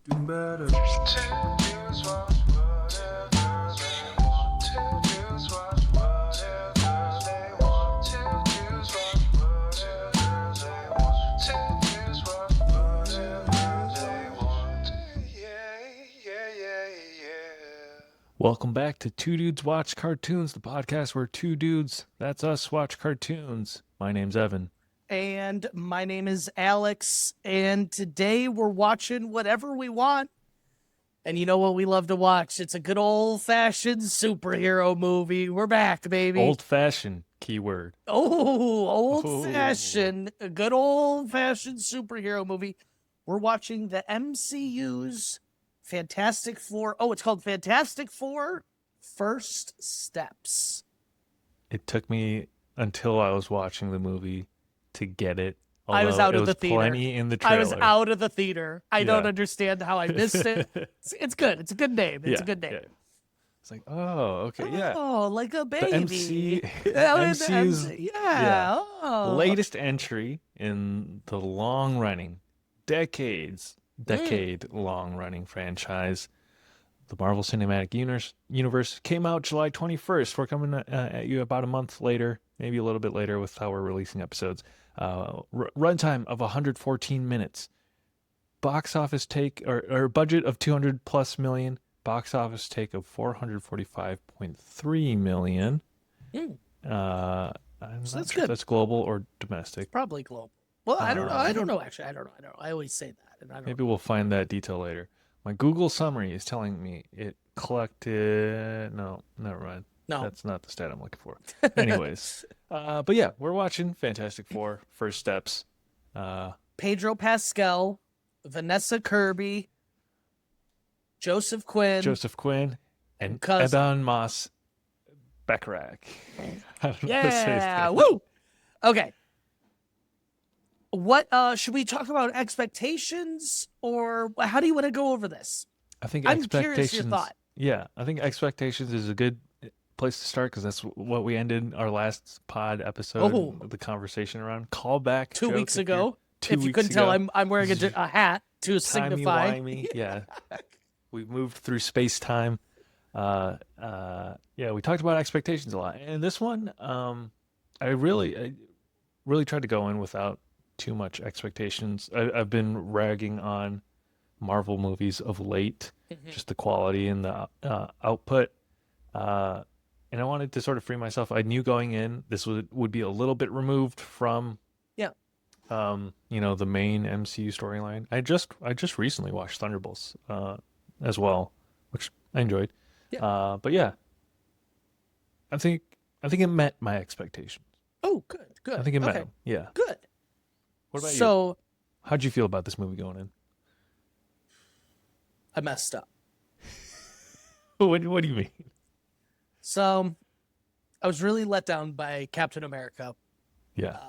do better. Welcome back to Two Dudes Watch Cartoons, the podcast where two dudes, that's us, watch cartoons. My name's Evan. And my name is Alex, and today we're watching whatever we want. And you know what we love to watch? It's a good old-fashioned superhero movie. We're back, baby. Old-fashioned, keyword. Oh, old-fashioned, a good old-fashioned superhero movie. We're watching the MCU's Fantastic Four. Oh, it's called Fantastic Four First Steps. It took me until I was watching the movie to get it. I was out of the theater. Plenty in the trailer. I was out of the theater. I don't understand how I missed it. It's good. It's a good name. It's a good name. Yeah. It's like, oh, okay, yeah. Oh, like a baby. MCU's Oh. latest entry in the long-running, decade-long-running franchise. The Marvel Cinematic Universe came out July 21st. We're coming at you about a month later, maybe a little bit later with how we're releasing episodes. Runtime of 114 minutes. Box office take, or budget of 200 plus million. Box office take of 445.3 million. So that's good. If that's global or domestic. Probably global. Well, I don't know. I don't know, actually. I don't know. I always say that. And I don't Maybe we'll find that detail later. My Google summary is telling me it collected... No, never mind. No. That's not the stat I'm looking for. Anyways. But yeah, we're watching Fantastic Four, First Steps. Pedro Pascal, Vanessa Kirby, Joseph Quinn, and cousin. Ebon Moss Bacharach. I don't know how to say his name. Woo! Okay. What should we talk about expectations, or how do you want to go over this? I'm curious your thought. Yeah, I think expectations is a good place to start because that's what we ended our last pod episode, the conversation around. Callback 2 weeks ago. If you couldn't tell, I'm wearing a hat to signify. Timey-wimey, yeah. We moved through space-time. Yeah, we talked about expectations a lot. And this one, I really tried to go in without too much expectations. I've been ragging on Marvel movies of late, just the quality and the output. And I wanted to sort of free myself. I knew going in this would be a little bit removed from the main MCU storyline. I just recently watched Thunderbolts as well, which I enjoyed. Yeah. But yeah, I think it met my expectations. Oh, good. I think it met them. Yeah. Good. What about you? So, how'd you feel about this movie going in? I messed up. What do you mean? So, I was really let down by Captain America. Yeah.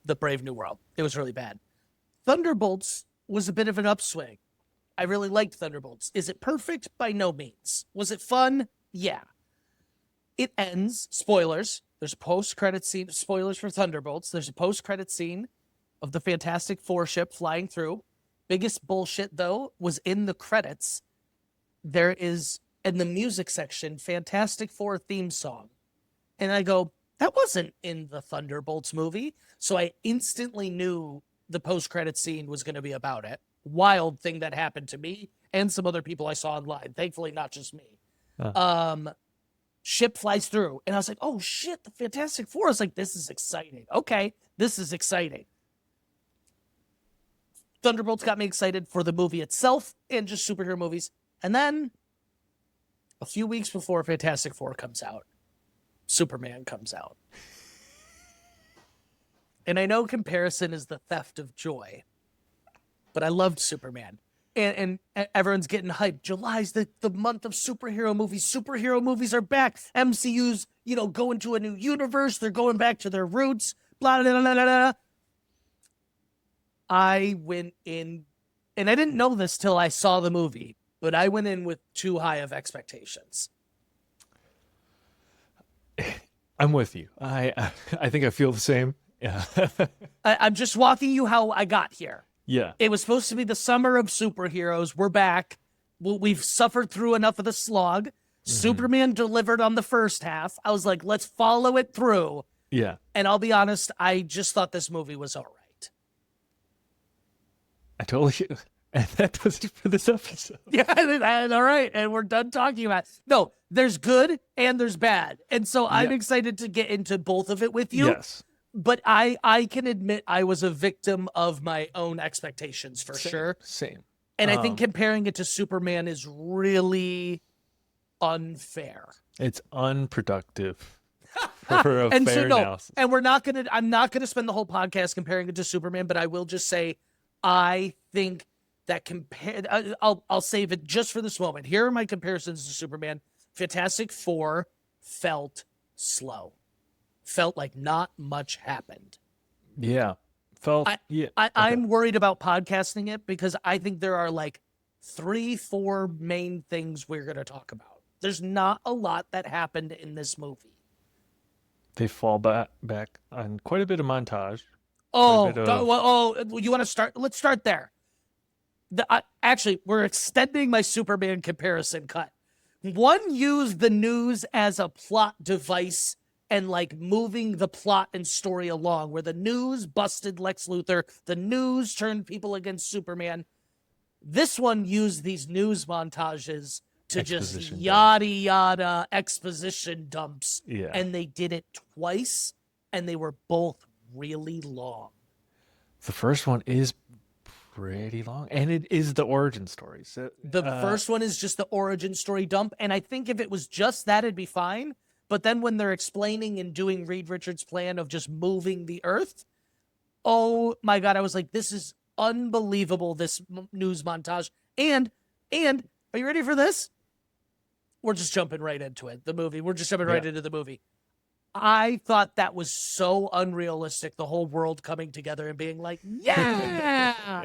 The Brave New World. It was really bad. Thunderbolts was a bit of an upswing. I really liked Thunderbolts. Is it perfect? By no means. Was it fun? Yeah. It ends, spoilers, there's a post-credit scene, spoilers for Thunderbolts, there's a post-credit scene of the Fantastic Four ship flying through. Biggest bullshit, though, was in the credits. There is, in the music section, Fantastic Four theme song. And I go, that wasn't in the Thunderbolts movie. So I instantly knew the post-credit scene was going to be about it. Wild thing that happened to me and some other people I saw online. Thankfully, not just me. Ship flies through. And I was like, oh, shit, the Fantastic Four. I was like, this is exciting. Okay, this is exciting. Thunderbolts got me excited for the movie itself and just superhero movies. And then a few weeks before Fantastic Four comes out, Superman comes out. And I know comparison is the theft of joy, but I loved Superman. And everyone's getting hyped. July's the month of superhero movies. Superhero movies are back. MCU's, going to a new universe. They're going back to their roots. Blah, blah, blah, blah, blah. I went in, and I didn't know this till I saw the movie, but I went in with too high of expectations. I'm with you. I think I feel the same. Yeah. I'm just walking you how I got here. Yeah. It was supposed to be the summer of superheroes. We're back. We've suffered through enough of the slog. Superman delivered on the first half. I was like, let's follow it through. Yeah. And I'll be honest, I just thought this movie was all right. I totally. And that does it for this episode. Yeah, all right. And we're done talking about it. No, there's good and there's bad. And so I'm excited to get into both of it with you. Yes. But I can admit I was a victim of my own expectations for sure. Same. And I think comparing it to Superman is really unfair. It's unproductive for a fair analysis. And I'm not gonna spend the whole podcast comparing it to Superman, but I will just say I think that I'll save it just for this moment. Here are my comparisons to Superman. Fantastic Four felt slow. Felt like not much happened. Yeah. I'm worried about podcasting it because I think there are like 3-4 main things we're going to talk about. There's not a lot that happened in this movie. They fall back on quite a bit of montage. You want to start? Let's start there. Actually, we're extending my Superman comparison cut. One used the news as a plot device and like moving the plot and story along, where the news busted Lex Luthor, the news turned people against Superman. This one used these news montages to just yada exposition dumps. Yeah. And they did it twice, and they were both really long. The first one is pretty long, and it is the origin story. So the first one is just the origin story dump, and I think if it was just that, it'd be fine. But then when they're explaining and doing Reed Richards' plan of just moving the Earth, oh my God, I was like, this is unbelievable, this news montage. And are you ready for this? We're just jumping right into it, the movie. We're just jumping right into the movie. I thought that was so unrealistic, the whole world coming together and being like, yeah!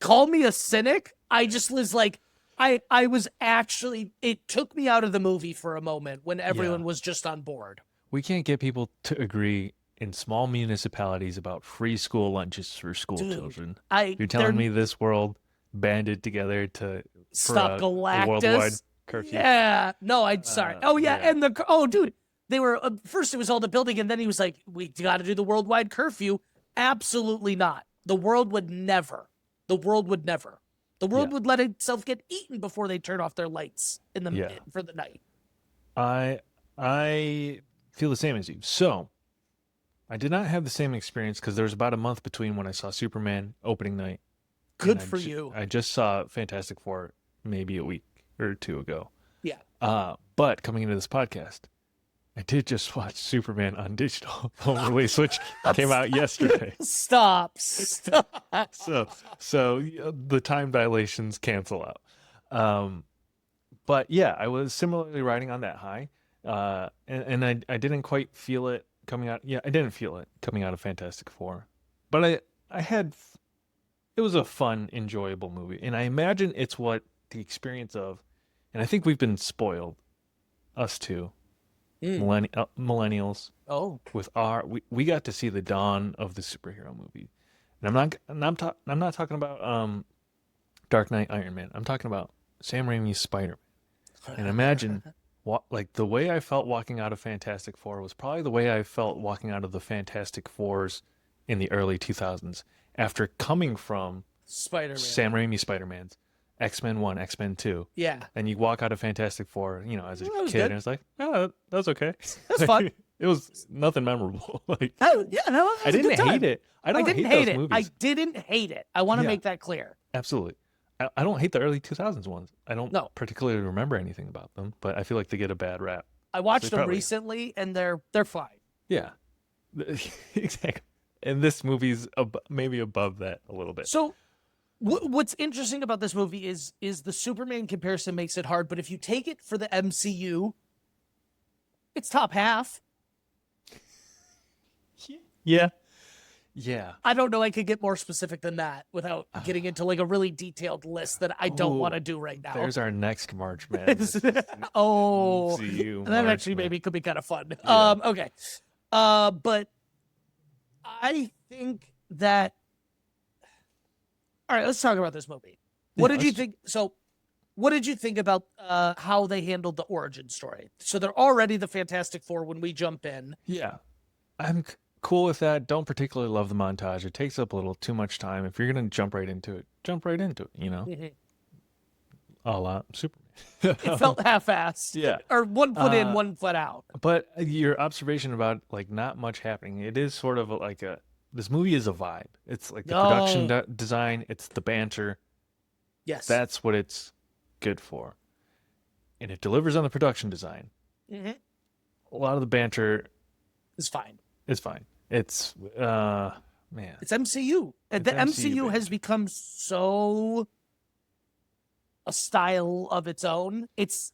Call me a cynic. I just was like, I was actually, it took me out of the movie for a moment when everyone was just on board. We can't get people to agree in small municipalities about free school lunches for school children. You're telling me this world banded together to stop Galactus? A worldwide curfew? Yeah. No, I'm sorry. And dude, they were, first it was all the building, and then he was like, we got to do the worldwide curfew. Absolutely not. The world would never. The world would let itself get eaten before they turn off their lights for the night. I feel the same as you. So I did not have the same experience because there was about a month between when I saw Superman opening night. Good for you. I just saw Fantastic Four maybe a week or two ago. Yeah. But coming into this podcast, I did just watch Superman on digital home release, which came out yesterday. Stop. So the time dilations cancel out. But yeah, I was similarly riding on that high, and I didn't quite feel it coming out. Yeah, I didn't feel it coming out of Fantastic Four, but it was a fun, enjoyable movie, and I imagine it's what the experience of, and I think we've been spoiled, us too. Millennials. Oh, with we got to see the dawn of the superhero movie, and I'm not talking about Dark Knight Iron Man. I'm talking about Sam Raimi's Spider-Man. And imagine like the way I felt walking out of Fantastic Four was probably the way I felt walking out of the Fantastic Fours in the early 2000s after coming from Spider-Man. Sam Raimi Spider-Man's X-Men 1, X-Men 2. Yeah. And you walk out of Fantastic Four, as a kid, good. and it's like, oh, that was okay. That's fun. It was nothing memorable. I didn't hate it. I didn't hate those movies. I didn't hate it. I want to make that clear. Absolutely. I don't hate the early 2000s ones. I don't particularly remember anything about them, but I feel like they get a bad rap. I watched them recently, and they're fine. Yeah. Exactly. And this movie's maybe above that a little bit. So what's interesting about this movie is the Superman comparison makes it hard, but if you take it for the MCU, it's top half. Yeah. Yeah. I don't know. I could get more specific than that without getting into like a really detailed list that I don't want to do right now. There's our next March Madness. MCU that actually maybe could be kind of fun. Yeah. Okay. But I think that All right, let's talk about this movie. What Yeah, did you let's- think? So, what did you think about how they handled the origin story? So they're already the Fantastic Four when we jump in. Yeah, I'm cool with that. Don't particularly love the montage. It takes up a little too much time. If you're gonna jump right into it, jump right into it. You know, Mhm. a la Superman. It felt half-assed. Yeah. Or one foot in, Uh, one foot out. But your observation about like not much happening, it is sort of like a this movie is a vibe. It's like the production No. design, it's the banter. Yes. That's what it's good for. And it delivers on the production design. Mhm. A lot of the banter It's fine. is fine. It's man. It's MCU. And It's the MCU MCU has banter. become so a style of its own. It's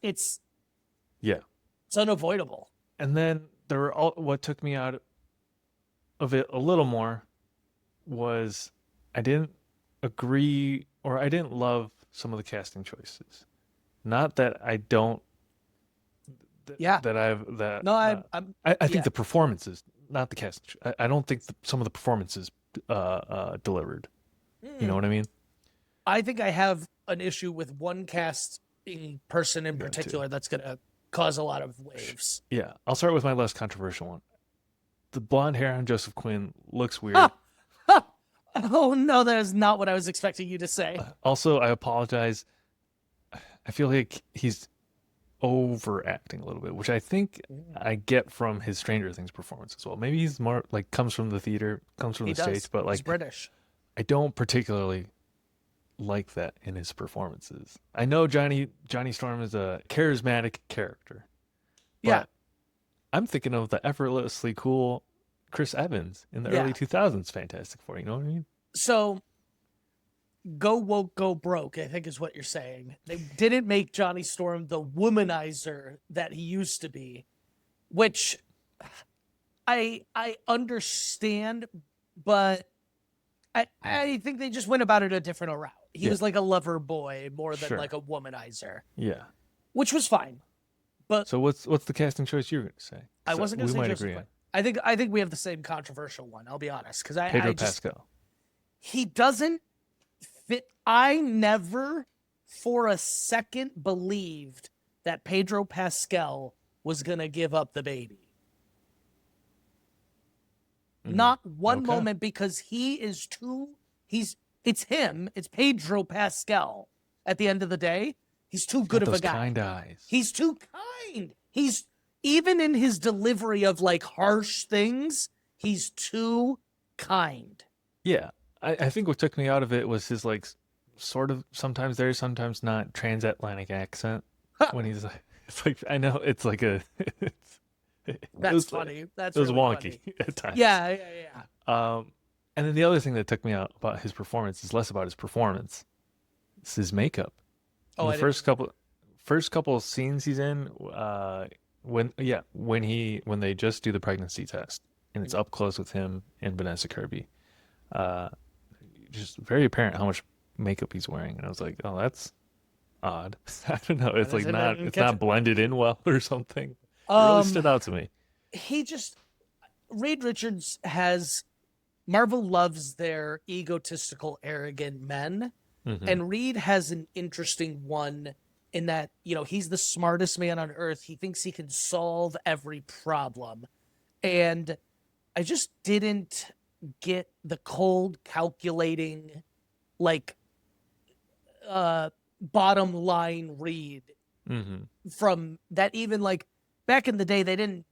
Yeah. unavoidable. And then there were all what took me out of it a little more was I didn't agree or I didn't love some of the casting choices. Not that I don't Yeah. that I've that No, I yeah. think the performances, not the cast. I don't think some of the performances delivered. You know what I mean? I think I have an issue with one casting person in Yeah, too. particular that's going to cause a lot of waves. Yeah. I'll start with my less controversial one. The blonde hair on Joseph Quinn looks weird. Ah! Oh, no, that is not what I was expecting you to say. Also, I apologize. I feel like he's overacting a little bit, which I think I get from his Stranger Things performance as well. Maybe he's more like comes from the theater, comes from He the does. stage, but He's like British. I don't particularly like that in his performances. I know Johnny Storm is a charismatic character. But Yeah. I'm thinking of the effortlessly cool Chris Evans in the Yeah. early 2000s Fantastic Four. You know what I mean? So, go woke, go broke, I think is what you're saying. They didn't make Johnny Storm the womanizer that he used to be, which I understand, but I think they just went about it a different route. He Yeah. was like a lover boy more than Sure. like a womanizer, Yeah. which was fine. But So what's the casting choice you were going to say? I 'Cause wasn't going we to say might Joseph agree Quinn. on I think we have the same controversial one. I'll be honest, because Pedro I just Pascal. he doesn't fit. I never for a second believed that Pedro Pascal was gonna give up the baby. Not one Okay. moment, because it's him, it's Pedro Pascal. At the end of the day, he's too good Got of a those guy. kind eyes. He's too kind. He's even in his delivery of like harsh things, he's too kind. Yeah. I think what took me out of it was his like sort of sometimes there, sometimes not transatlantic accent when he's like, it's like I know it's like a That's funny. That's it was really wonky funny. at times. Yeah. And then the other thing that took me out about his performance is less about his performance. It's his makeup. Oh, In the first couple of scenes he's in, when they just do the pregnancy test and it's up close with him and Vanessa Kirby, just very apparent how much makeup he's wearing, and I was like, oh, that's odd. I don't know. It's like I didn't it's catch not it. blended in well or something. It really Um, stood out to me. Reed Richards has Marvel loves their egotistical, arrogant men, Mhm. and Reed has an interesting one in that he's the smartest man on earth. He thinks he can solve every problem, and I just didn't get the cold, calculating, like bottom line Reed Mhm. from that. Even like back in the day, they didn't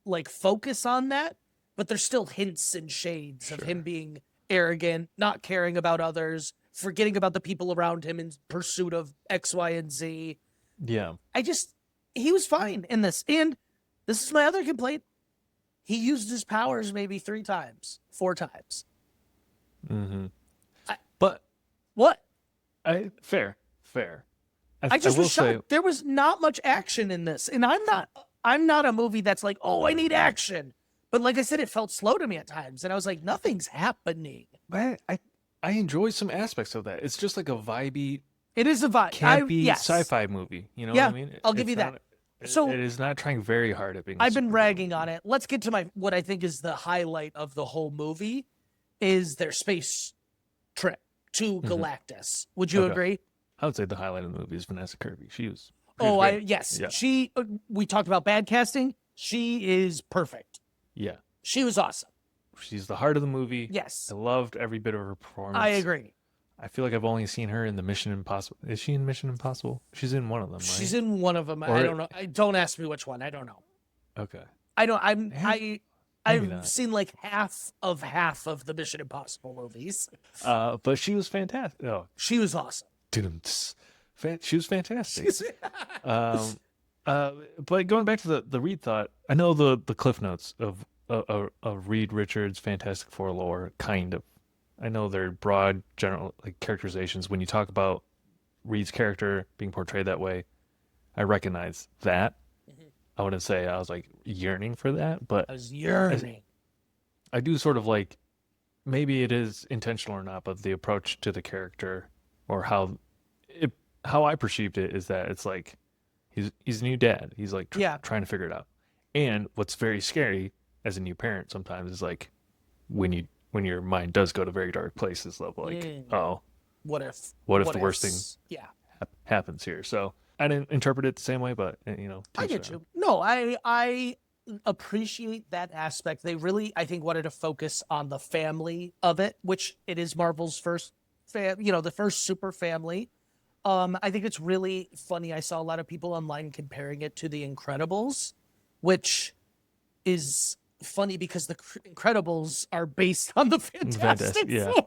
like focus on that, but there's still hints and shades of him being arrogant, not caring about others, forgetting about the people around him in pursuit of X, Y, and Z. Yeah. He was fine in this. And this is my other complaint. He used his powers maybe 3 times, 4 times. Mhm. I- But What? fair. I just will was shocked. say, There was not much action in this. And I'm not a movie that's like, oh, I need action. But like I said, it felt slow to me at times. And I was like, nothing's happening. but I enjoy some aspects of that. It's just like a vibey, It is a vibe. campy Yes. sci-fi movie. You know Yeah, what I mean? I'll give It's you that. not- So- it is not trying very hard at being. I've been ragging on it. Let's get to what I think is the highlight of the whole movie is their space trip. to Mhm. Galactus. Would you Okay. agree? I would say the highlight of the movie is Vanessa Kirby. She was Oh, great. yes. Yeah. She. We talked about bad casting. She is perfect. Yeah. She was awesome. She's the heart of the movie. I Yes, loved every bit of her I performance. agree. I feel like I've only seen her in the Mission Impossible. Is she in Mission Impossible? She's in one of them, She's right? in one of them. I Or don't know. Don't ask me which one. I don't know. okay. I don't. Eh, maybe I've not. seen like half of the Mission Impossible movies. But she was fantastic. Oh, She was awesome. she was fantastic. Um, but going back to the Reed thought, I know the cliff notes of Reed Richards' Fantastic Four lore, kind of. I know they're broad, general like characterizations. When you talk about Reed's character being portrayed that way, I recognize that. I wouldn't say I was like yearning for that, but I was yearning. I do sort of like maybe it is intentional or not, but the approach to the character or how I perceived it is that it's like he's a new dad. He's like Yeah. trying to figure it out. And what's very scary as a new parent sometimes is like when your mind does go to very dark places of like, oh, What if? what if the worst thing Yeah. happens here? So I didn't interpret it the same way, but I get you. No, I appreciate that aspect. They really, I think, wanted to focus on the family of it, which it is Marvel's first, the first super family. I think it's really funny. I saw a lot of people online comparing it to The Incredibles, which is funny because the Incredibles are based on the Fantastic Yeah. Four.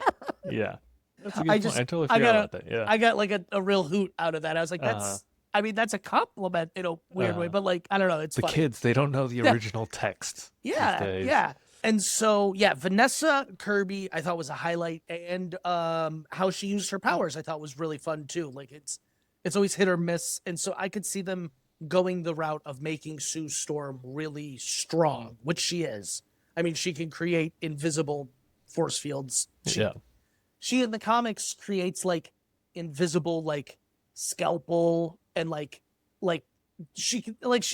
Yeah. That's a good I point. just, I totally I forgot got about that. Yeah. I got like a real hoot out of that. I was like, that's, I mean, that's a compliment in a weird way, but like, I don't know, it's the funny. kids, they don't know the Yeah. original text these Yeah, days. yeah. And so, yeah, Vanessa Kirby, I thought was a highlight, and how she used her powers, I thought was really fun too. Like it's always hit or miss, and so I could see them going the route of making Sue Storm really strong, which she is. I mean, she can create invisible force fields. Yeah. She in the comics creates like invisible like scalpel and like she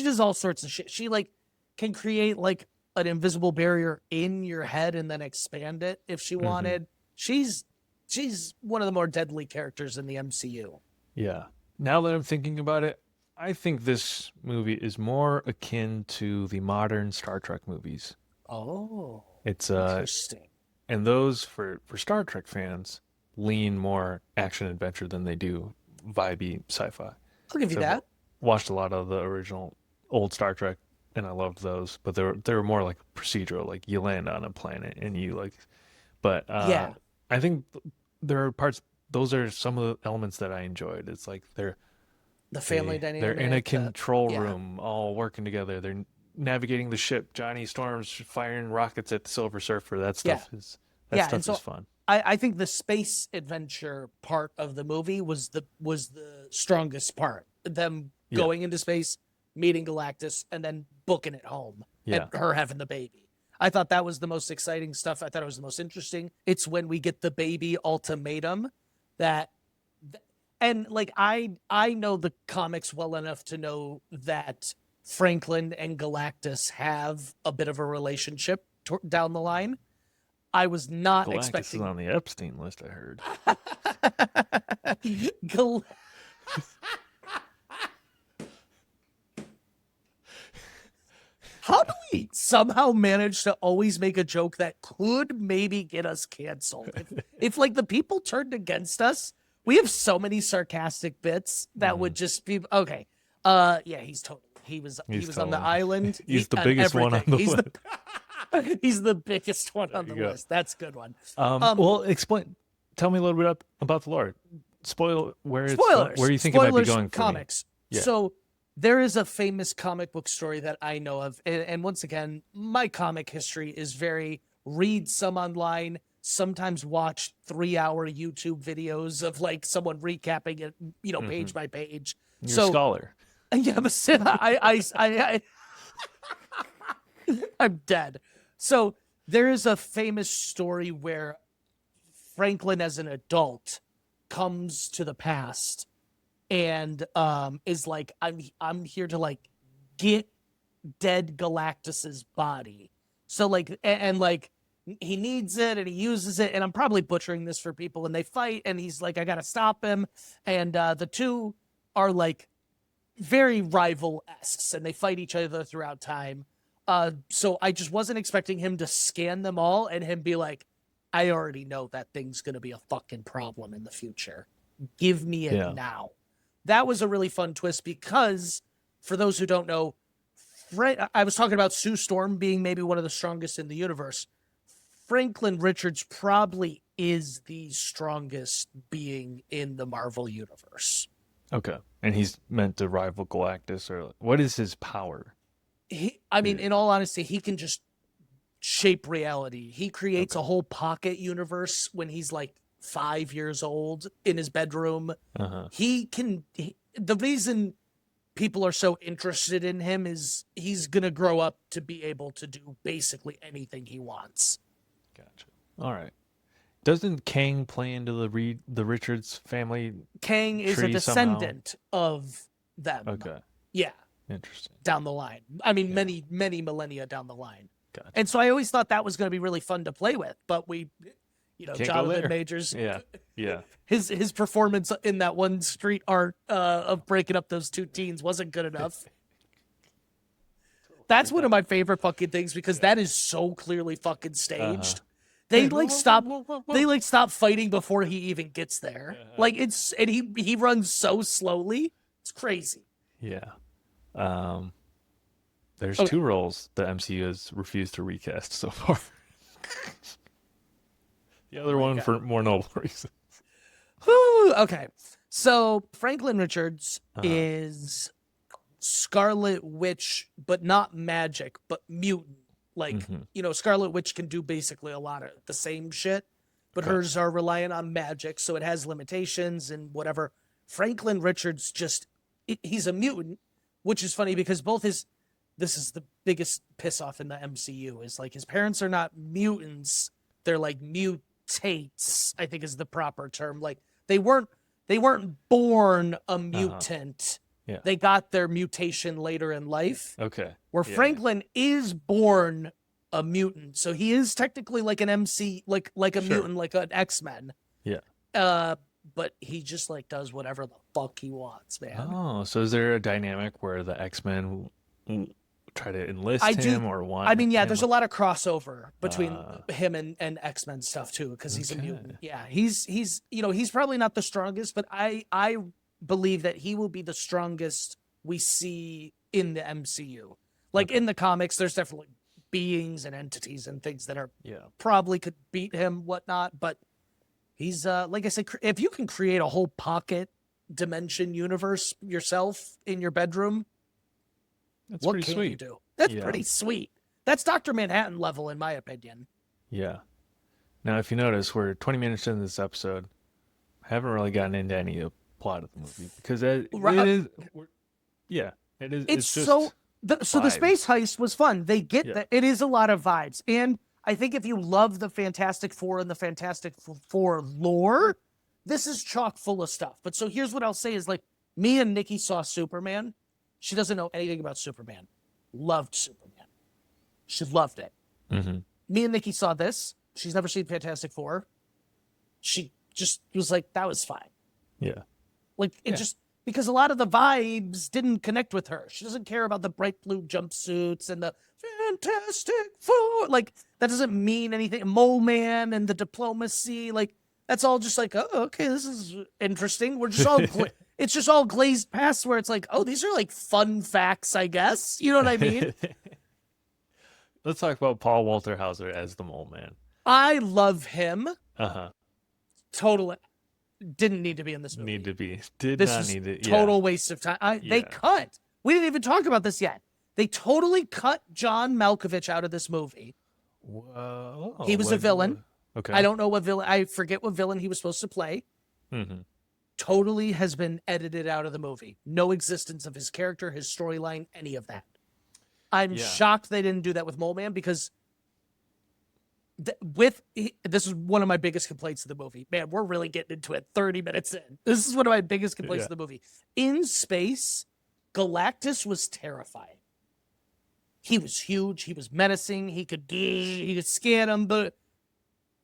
does all sorts of shit. She like can create like an invisible barrier in your head and then expand it if she wanted. She's one of the more deadly characters in the MCU. Yeah. Now that I'm thinking about it, I think this movie is more akin to the modern Star Trek movies. Oh, It's interesting. and those for Star Trek fans lean more action adventure than they do vibey sci-fi. I'll give you So that. watched a lot of the original old Star Trek and I loved those, but they were more like procedural, like you land on a planet and you like but Yeah. I think there are parts those are some of the elements that I enjoyed. It's like The family dynamic. they're in a control yeah. room all working together. They're navigating the ship. Johnny Storm's firing rockets at the Silver Surfer. That stuff is and so fun. I think the space adventure part of the movie was the strongest part. Them going into space, meeting Galactus, and then booking it home. Yeah. And her having the baby. I thought that was the most exciting stuff. I thought it was the most interesting. It's when we get the baby ultimatum and like I know the comics well enough to know that Franklin and Galactus have a bit of a relationship down the line. I was not Galactus expecting is on the Epstein list, I heard. How do we somehow manage to always make a joke that could maybe get us canceled? If like the people turned against us, we have so many sarcastic bits that would just be okay. Yeah, he was on the island. He's the biggest one on the list. He's the biggest one on the you go. list. That's a good one. Well, tell me a little bit about the lore. Spoilers. Where you think it might be going for comics. Yeah. So there is a famous comic book story that I know of. And once again, my comic history is very read some online, sometimes watch 3-hour YouTube videos of like someone recapping it, page by page. You're a scholar. Yeah, I'm dead. So there is a famous story where Franklin as an adult comes to the past and is like, I'm here to like get dead Galactus's body. So like and like he needs it and he uses it. And I'm probably butchering this for people, and they fight, and he's like, I got to stop him. And the two are like very rival-esque, and they fight each other throughout time. So I just wasn't expecting him to scan them all and him be like, I already know that thing's going to be a fucking problem in the future. Give me it now. That was a really fun twist because, for those who don't know, I was talking about Sue Storm being maybe one of the strongest in the universe. Franklin Richards probably is the strongest being in the Marvel universe. Okay. And he's meant to rival Galactus, or what is his power? In all honesty, he can just shape reality. He creates a whole pocket universe when he's like 5 years old in his bedroom. The reason people are so interested in him is he's gonna grow up to be able to do basically anything he wants. Gotcha. All right. Doesn't Kang play into the Richards family? Kang is a descendant of them. Okay. Yeah. Interesting. Down the line. I mean, many millennia down the line. Gotcha. And so I always thought that was going to be really fun to play with, but Can't Jonathan Majors. Yeah. His performance in that one street art of breaking up those two teens wasn't good enough. That's one of my favorite fucking things because that is so clearly fucking staged. They stop fighting before he even gets there. And he runs so slowly. It's crazy. Yeah. There's two roles the MCU has refused to recast so far. The other one for more noble reasons. Okay. So Franklin Richards is Scarlet Witch, but not magic, but mutant. Scarlet Witch can do basically a lot of the same shit, but hers are reliant on magic, so it has limitations and whatever. Franklin Richards he's a mutant, which is funny because this is the biggest piss off in the MCU, is like his parents are not mutants, they're like mutates, I think is the proper term. Like they weren't born a mutant. Yeah. They got their mutation later in life. Okay. Where Franklin is born a mutant. So he is technically like an MC, like a mutant, like an X-Men. Yeah. But he just like does whatever the fuck he wants, man. Oh, so is there a dynamic where the X-Men try to enlist him or want? I mean, yeah, there's a lot of crossover between him and X-Men stuff too, because he's a mutant. Yeah, he's probably not the strongest, but I believe that he will be the strongest we see in the MCU. Like in the comics, there's definitely beings and entities and things that are probably could beat him, whatnot. But he's like I said, if you can create a whole pocket dimension universe yourself in your bedroom, that's what pretty can sweet. you do? That's pretty sweet. That's Dr. Manhattan level, in my opinion. Yeah. Now, if you notice, we're 20 minutes into this episode. Haven't really gotten into any of the plot of the movie because it is. It's just so. The space heist was fun. They get that it is a lot of vibes, and I think if you love the Fantastic Four and the Fantastic Four lore, this is chock full of stuff. But so here's what I'll say: is like me and Nikki saw Superman. She doesn't know anything about Superman. Loved Superman. She loved it. Mm-hmm. Me and Nikki saw this. She's never seen Fantastic Four. She just was like, that was fine. Yeah. Like, it just, because a lot of the vibes didn't connect with her. She doesn't care about the bright blue jumpsuits and the Fantastic Four. Like, that doesn't mean anything. Mole Man and the diplomacy. Like, that's all just like, oh, okay, this is interesting. We're just all, it's just all glazed past where it's like, oh, these are like fun facts, I guess. You know what I mean? Let's talk about Paul Walter Hauser as the Mole Man. I love him. Uh-huh. Totally. Didn't need to be in this movie. Did not need it. Total waste of time. They cut. We didn't even talk about this yet. They totally cut John Malkovich out of this movie. Whoa. He was a villain. Okay. I don't know what villain. I forget what villain he was supposed to play. Mm-hmm. Totally has been edited out of the movie. No existence of his character, his storyline, any of that. I'm shocked they didn't do that with Mole Man because this is one of my biggest complaints of the movie. Man, we're really getting into it 30 minutes in. This is one of my biggest complaints of the movie. In space, Galactus was terrifying. He was huge. He was menacing. He could scan him, but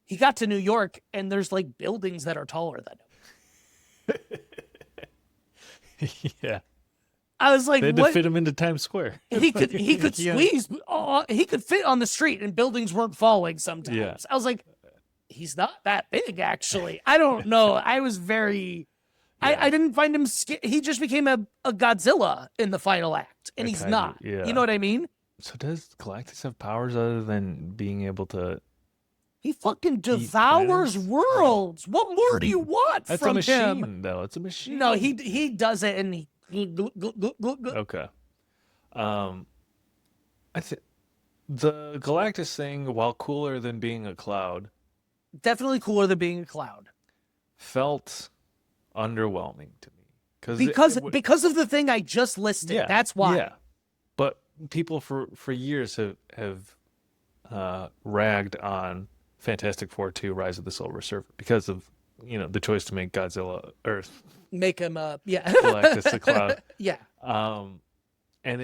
he got to New York and there's like buildings that are taller than him. Yeah. I was like, They had to what? fit him into Times Square. He could Yeah. squeeze. He could fit on the street and buildings weren't falling sometimes. Yeah. I was like, he's not that big, actually. I don't know. I was very. Yeah. I didn't find him. He just became a Godzilla in the final act, and he's Kaiju, not. yeah. You know what I mean? So does Galactus have powers other than being able to? He fucking devours planets? worlds. What more do you want That's from a machine, him? though. It's a machine. No, he does it, and he. Okay. I think the Galactus thing, while cooler than being a cloud, Definitely cooler than being a cloud. felt underwhelming to me Because of the thing I just listed. yeah, That's why. Yeah, but people for years have ragged on Fantastic Four 2: Rise of the Silver Surfer because of the choice to make Godzilla Earth, Make him yeah. Galactus the cloud. Yeah. And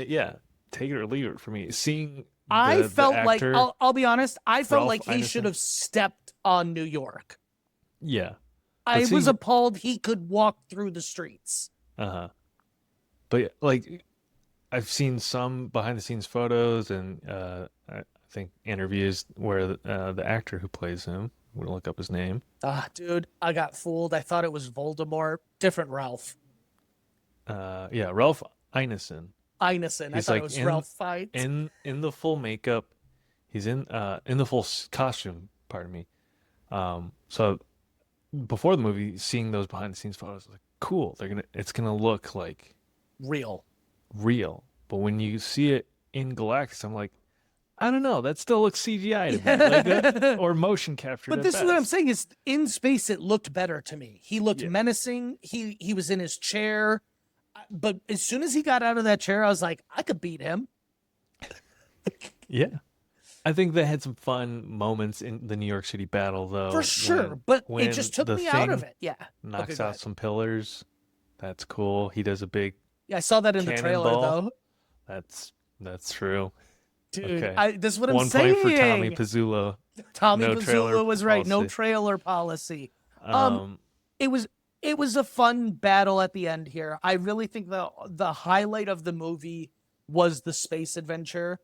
take it or leave it for me. Seeing I the felt like actor, I'll be honest, I felt Ralph like he should Ineson. have stepped on New York. yeah, I But was seeing- appalled he could walk through the streets. but like I've seen some behind the scenes photos and I think interviews where the actor who plays him, I'm gonna look up his name. Dude, I got fooled. I thought it was Voldemort. Different Ralph. Ralph Ineson. Ineson. I He's thought like it was in- Ralph Fiennes. In the full makeup. He's in the full costume. Pardon me. So before the movie, seeing those behind the scenes photos, I was like, cool. It's gonna look like Real. real. But when you see it in Galactus, I'm like, I don't know. That still looks CGI to me, like that, or motion captured. But at this is what I'm best. saying is in space it looked better to me. He looked Yeah. menacing. He was in his chair. But as soon as he got out of that chair, I was like, I could beat him. Yeah. I think they had some fun moments in the New York City battle, though. For sure. But when it just took the me out of thing it. Yeah. knocks Okay, go out ahead. some pillars. That's cool. He does a big. Yeah, I saw that in the trailer Cannonball. though. That's true. Dude, Okay. this is what I'm 1 saying. point for Tommy Pizzullo. Tommy No Pizzullo trailer was right. No policy. trailer policy. Um, It was a fun battle at the end here. I really think the highlight of the movie was the space adventure.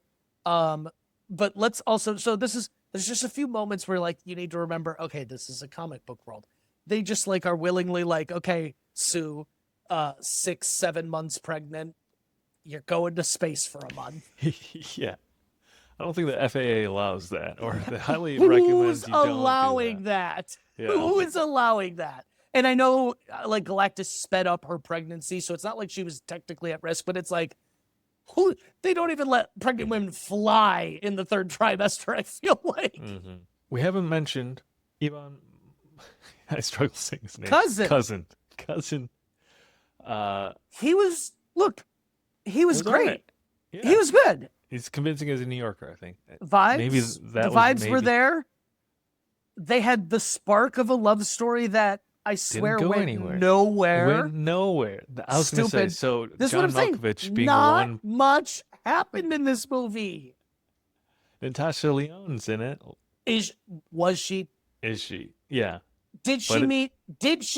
But let's also there's just a few moments where like you need to remember, okay, this is a comic book world. They just like are willingly like, okay, Sue, 6-7 months pregnant, you're going to space for a month. yeah. I don't think the FAA allows that, or they highly recommend Who's you don't allowing do that? Yeah. Who is allowing that? And I know like Galactus sped up her pregnancy, so it's not like she was technically at risk, but it's like they don't even let pregnant women fly in the third trimester, I feel like. that. We haven't mentioned Ebon. I struggle saying his name. Cousin. Cousin. He was was great. alright. Yeah. He was good. He's convincing as a New Yorker, I think. Vibes. Maybe that the was vibes were maybe- there. They had the spark of a love story that I swear go went anywhere. nowhere. Went nowhere. I was going to say, Stupid. so This is John what I'm saying. Malkovich being Not one, much happened in this movie. Natasha Lyonne's in it. Was she? Is she? Yeah. Did she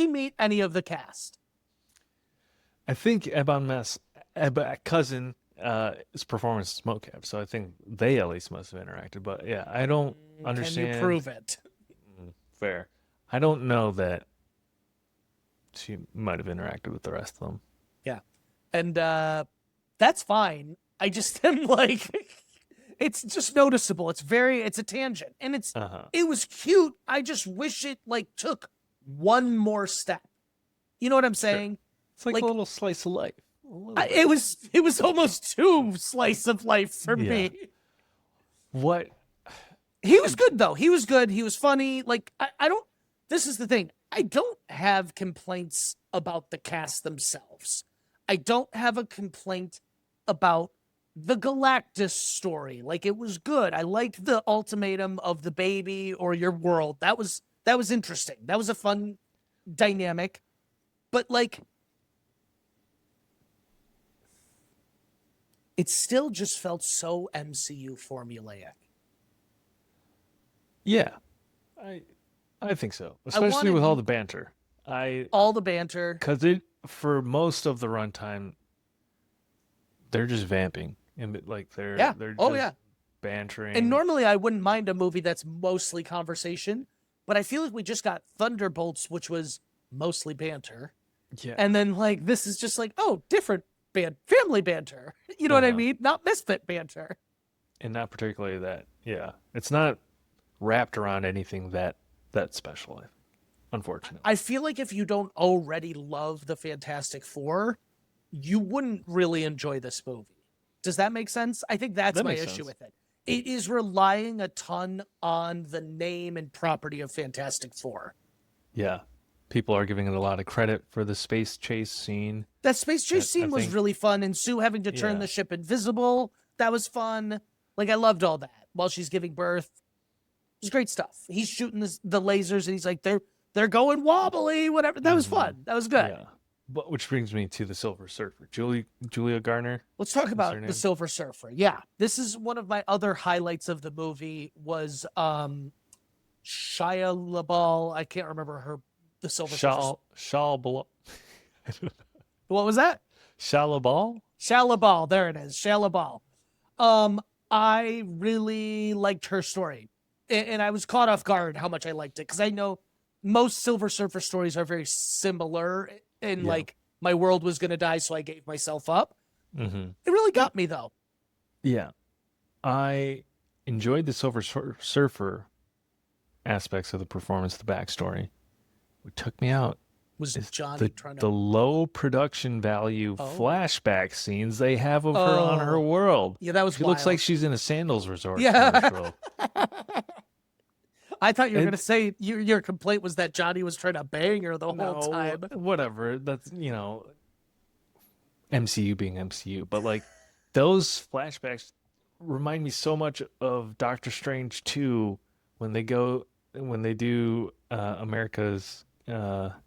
meet any of the cast? I think cousin, his performance is mocap, so I think they at least must have interacted. But yeah, I don't understand. Can you prove it? Fair. I don't know that she might have interacted with the rest of them. Yeah. And that's fine. I just am like it's just noticeable. It's a tangent. And it was cute. I just wish it like took one more step. You know what I'm saying? It's like a little slice of life. It was almost too slice of life for me. What? He was good though. He was good. He was funny. Like I don't. This is the thing. I don't have complaints about the cast themselves. I don't have a complaint about the Galactus story. Like it was good. I liked the ultimatum of the baby or your world. That was interesting. That was a fun dynamic. But like it still just felt so MCU formulaic. Yeah, I think so, especially with all the banter. All the banter. Because it for most of the runtime, they're just vamping and like Yeah. they're Oh, just yeah. bantering. And normally I wouldn't mind a movie that's mostly conversation, but I feel like we just got Thunderbolts, which was mostly banter. Yeah, And then like this is just like, oh, different family banter. You know what I mean? Not misfit banter. and not particularly that. Yeah, it's not wrapped around anything that special. Unfortunately, I feel like if you don't already love the Fantastic Four, you wouldn't really enjoy this movie. Does that make sense? I think that's that my makes issue sense. with it. It is relying a ton on the name and property of Fantastic Four. Yeah, people are giving it a lot of credit for the space chase scene. That space chase scene was really fun, and Sue having to turn the ship invisible, that was fun. Like, I loved all that while she's giving birth. It was great stuff. He's shooting the lasers, and he's like, they're going wobbly, whatever. That was fun. That was good. Yeah. But which brings me to the Silver Surfer, Julia Garner. Let's talk about the Silver Surfer. Yeah, this is one of my other highlights of the movie. Was Shia LaBeouf? I can't remember the Silver Surfer. What was that? Shia LaBeouf. Shia LaBeouf. There it is. Shia LaBeouf. I really liked her story, and I was caught off guard how much I liked it because I know most Silver Surfer stories are very similar. And like my world was going to die, so I gave myself up. Mm-hmm. It really got me, though. Yeah. I enjoyed the Silver Surfer aspects of the performance, the backstory. What took me out was Johnny trying to... the low production value flashback scenes they have of her on her world. Yeah, that was She looks like she's in a sandals resort. Yeah. I thought you were going to say your complaint was that Johnny was trying to bang her the whole time. Whatever. That's, MCU being MCU. But, like, those flashbacks remind me so much of Doctor Strange 2 when they do America's characters'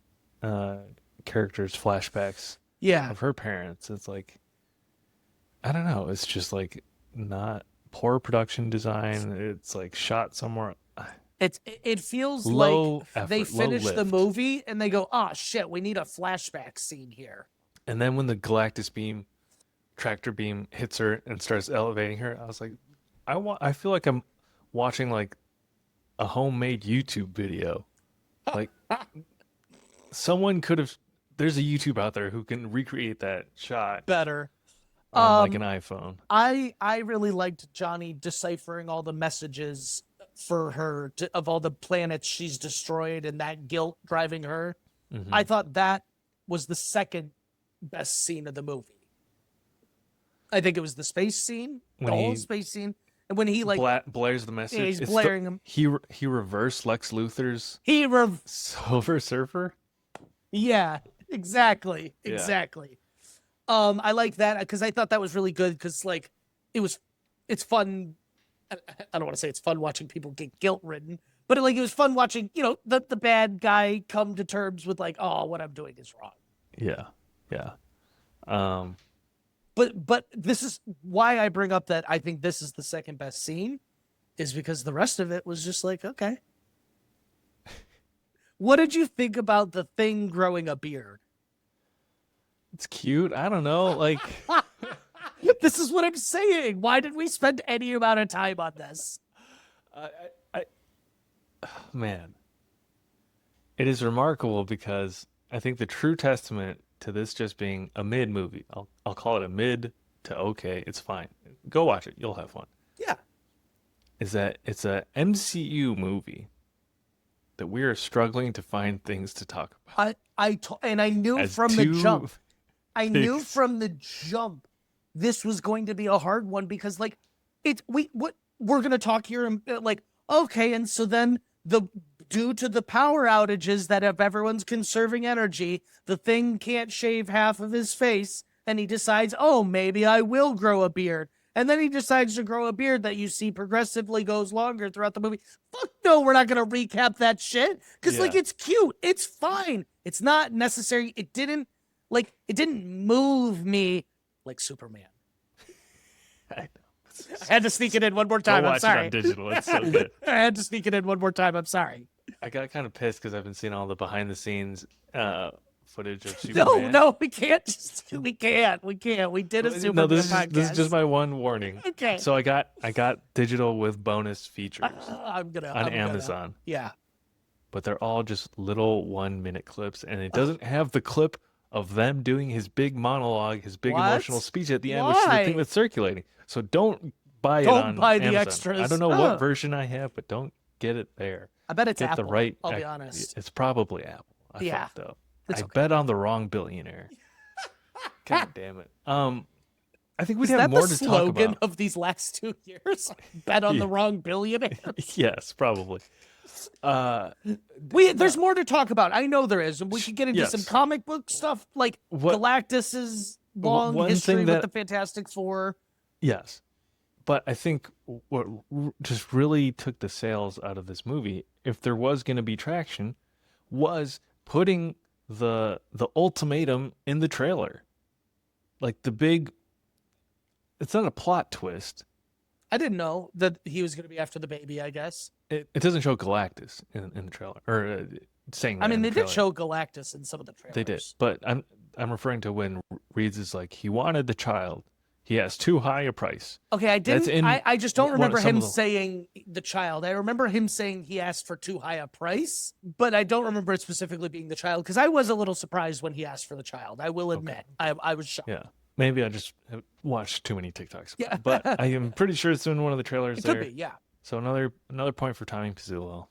flashbacks of her parents. It's like, I don't know. It's just, like, not poor production design. It's, like, shot somewhere... It feels low like effort, they finish the lift. movie and they go, oh, shit, we need a flashback scene here. And then when the Galactus beam, tractor beam hits her and starts elevating her, I was like, I feel like I'm watching like a homemade YouTube video. Like someone could have, there's a YouTube out there who can recreate that shot better on like an iPhone. I really liked Johnny deciphering all the messages for her of all the planets she's destroyed and that guilt driving her. Mm-hmm. I thought that was the second best scene of the movie. I think it was the space scene, whole space scene, and when he like blares the message. Yeah, he's blaring him. He reversed Lex Luthor's Silver Surfer. Yeah, exactly. I like that because I thought that was really good because like it's fun. I don't want to say it's fun watching people get guilt-ridden, but it was fun watching, the bad guy come to terms with like, oh, what I'm doing is wrong. Yeah. But this is why I bring up that I think this is the second best scene, is because the rest of it was just like, okay. What did you think about the Thing growing a beard? It's cute. I don't know, like. This is what I'm saying. Why did we spend any amount of time on this? Man, it is remarkable because I think the true testament to this just being a mid movie, I'll call it a mid to okay, it's fine. Go watch it. You'll have fun. Yeah. Is that it's a MCU movie that we are struggling to find things to talk about. I knew from the jump. I knew from the jump this was going to be a hard one because like we're going to talk here and like, okay. And so then due to the power outages that if everyone's conserving energy, the Thing can't shave half of his face. And he decides, oh, maybe I will grow a beard. And then he decides to grow a beard that you see progressively goes longer throughout the movie. Fuck no, we're not going to recap that shit. Because like, it's cute. It's fine. It's not necessary. It didn't move me like Superman. I know. I had to sneak it in one more Go time. I'm watch it sorry. on digital. It's so good. I had to sneak it in one more time. I'm sorry. I got kind of pissed because I've been seeing all the behind the scenes footage of No, Superman. no, we can't. We can't. We can't. We did a Superman No, podcast. this is just my one warning. Okay. So I got digital with bonus features I'm gonna on Amazon, Yeah. but they're all just little 1 minute clips, and it doesn't have the clip of them doing his big monologue, his big What? emotional speech at the end, which is the Why? thing that's circulating. So don't buy it Don't on buy the Amazon. extras. I don't know Oh. what version I have, but don't get it there. I bet it's Get Apple. the right. I'll be honest. It's probably Apple. I Yeah. fucked up. It's I okay. bet on the wrong billionaire. God damn it. I think we'd Is have that more the to talk slogan about. of these last 2 years? Bet on the wrong billionaire. Yes, probably. There's more to talk about. I know there is, and we could get into some Yes. comic book stuff, like Galactus's long one history thing with that- the Fantastic Four. Yes. But I think what just really took the sales out of this movie, if there was going to be traction, was putting the ultimatum in the trailer. Like the big, it's not a plot twist. I didn't know that he was going to be after the baby, I guess. It doesn't show Galactus in the trailer, or saying that I mean, in the they did trailer. show Galactus in some of the trailers. They did, but I'm referring to when Reed's is like, he wanted the child. He has too high a price. Okay, I That's didn't. in I just don't one- remember some him of the- saying the child. I remember him saying he asked for too high a price, but I don't remember it specifically being the child because I was a little surprised when he asked for the child. I will admit, I was shocked. Yeah. Maybe I just have watched too many TikToks. Yeah. But I am pretty sure it's in one of the trailers It there. could be, yeah. So another point for Tommy Pizzullo.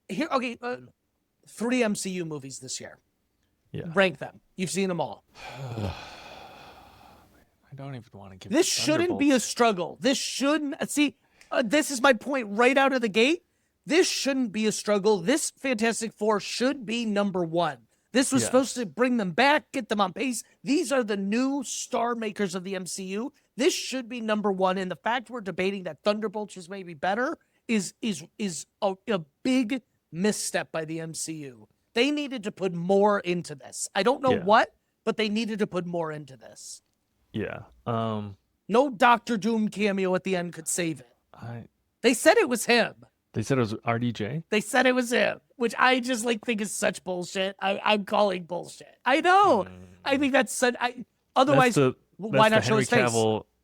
Here, okay, 3 MCU movies this year. Yeah. Rank them. You've seen them all. I don't even want to give This shouldn't be a struggle. This shouldn't see. This is my point right out of the gate. This shouldn't be a struggle. This Fantastic Four should be number 1. This was supposed to bring them back, get them on pace. These are the new star makers of the MCU. This should be number 1. And the fact we're debating that Thunderbolts is maybe better is a big misstep by the MCU. They needed to put more into this. I don't know what, but they needed to put more into this. Yeah. No Doctor Doom cameo at the end could save it. I They said it was him. They said it was RDJ. They said it was him, which I just think is such bullshit. I'm calling bullshit. I know. I think that's such. Otherwise, why not show his face?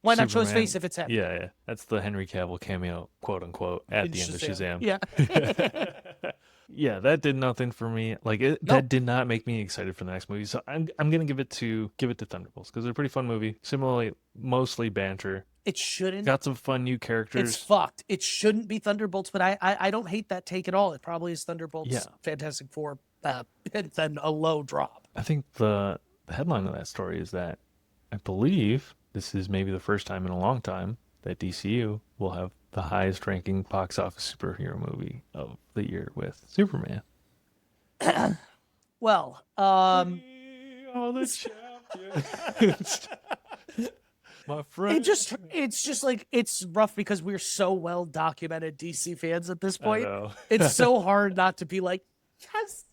Why not show his face if it's him? Yeah. That's the Henry Cavill cameo, quote unquote, at the end of Shazam. Yeah. Yeah, that did nothing for me. Like that did not make me excited for the next movie. So I'm gonna give it to Thunderbolts because they're a pretty fun movie. Similarly, mostly banter. It shouldn't. Got some fun new characters. It's fucked. It shouldn't be Thunderbolts, but I don't hate that take at all. It probably is Thunderbolts, Fantastic Four, and then a low drop. I think the headline of that story is that I believe this is maybe the first time in a long time that DCU will have the highest ranking box office superhero movie of the year with Superman. Well, We are the champions. My friend. it's just like it's rough because we're so well documented DC fans at this point. I know. It's so hard not to be like, yes.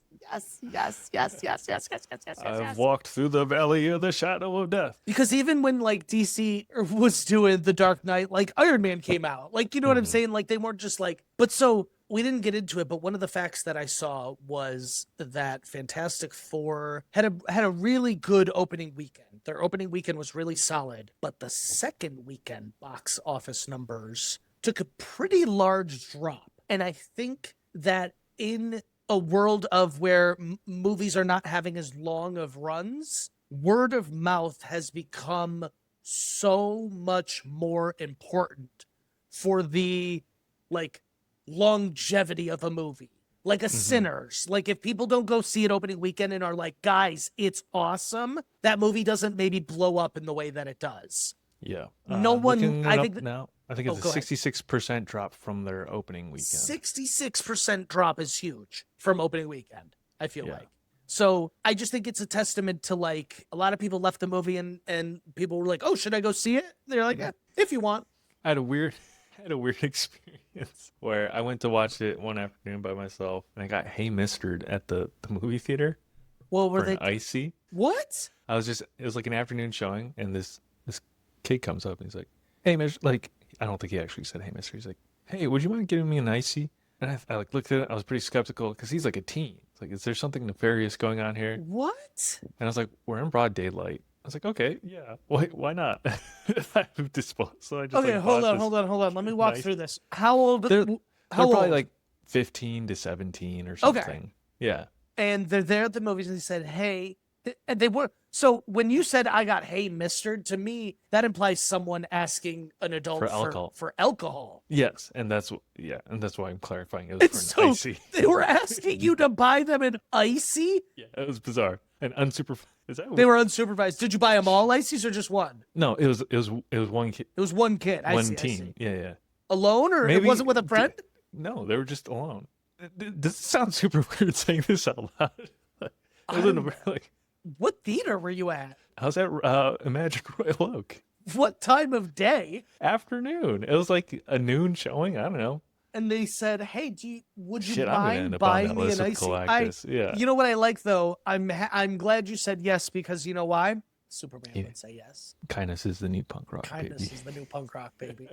I've walked through the valley of the shadow of death. Because even when like DC was doing The Dark Knight, like Iron Man came out, like you know what I'm saying? Like they weren't just like. But so we didn't get into it. But one of the facts that I saw was that Fantastic Four had a really good opening weekend. Their opening weekend was really solid, but the second weekend box office numbers took a pretty large drop. And I think that in a world of where movies are not having as long of runs, word of mouth has become so much more important for the like longevity of a movie. Like a Sinners. Like if people don't go see it opening weekend and are like, guys, it's awesome, that movie doesn't maybe blow up in the way that it does. Yeah. No one. Looking I it think up now. I think it's go a ahead. 66% drop from their opening weekend. 66% drop is huge from opening weekend, I feel Yeah. like. So I just think it's a testament to like a lot of people left the movie and people were like, oh, should I go see it? They're like, yeah, if you want. I had a weird experience where I went to watch it one afternoon by myself and I got Hey Mistered at the movie theater Well, were for they an icy. what? It was like an afternoon showing and this kid comes up and he's like, "Hey, Mister," like I don't think he actually said, "Hey, Mister." He's like, "Hey, would you mind giving me an icy?" And I like looked at it. I was pretty skeptical because he's like a teen. It's like, is there something nefarious going on here? What? And I was like, we're in broad daylight. I was like, okay, yeah, why not? I have disposal, so I just Okay, like hold bought on, this hold on, hold on. Let me walk nice. through this. How old? They're How probably old? like 15 to 17 or Okay. something. Yeah, And they're there at the movies, and they said, "Hey," and they were. So when you said I got "Hey, Mister," to me that implies someone asking an adult for alcohol. for alcohol. Yes, and that's why I'm clarifying. It was And for an so icy. they were asking you to buy them an icy. Yeah, it was bizarre and unsupervised. Is that They were unsupervised. Did you buy them all ices or just one? No, it was one kid, It was one kid. I one see, I teen. see. Yeah, yeah. Alone, or it Maybe wasn't with a friend? No, they were just alone. Does it sound super weird saying this out loud? It wasn't like, What theater were you at? how's that? Imagine Royal Oak. What time of day? Afternoon. It was like a noon showing. I don't know. And they said, "Hey, would you Shit, I'm gonna end mind up on buying that me list an with icy?" Galactus. Yeah. You know what I like though? I'm glad you said yes, because you know why? Superman Yeah. would say yes. Kindness is the new punk rock, Kindness baby. is the new punk rock, baby.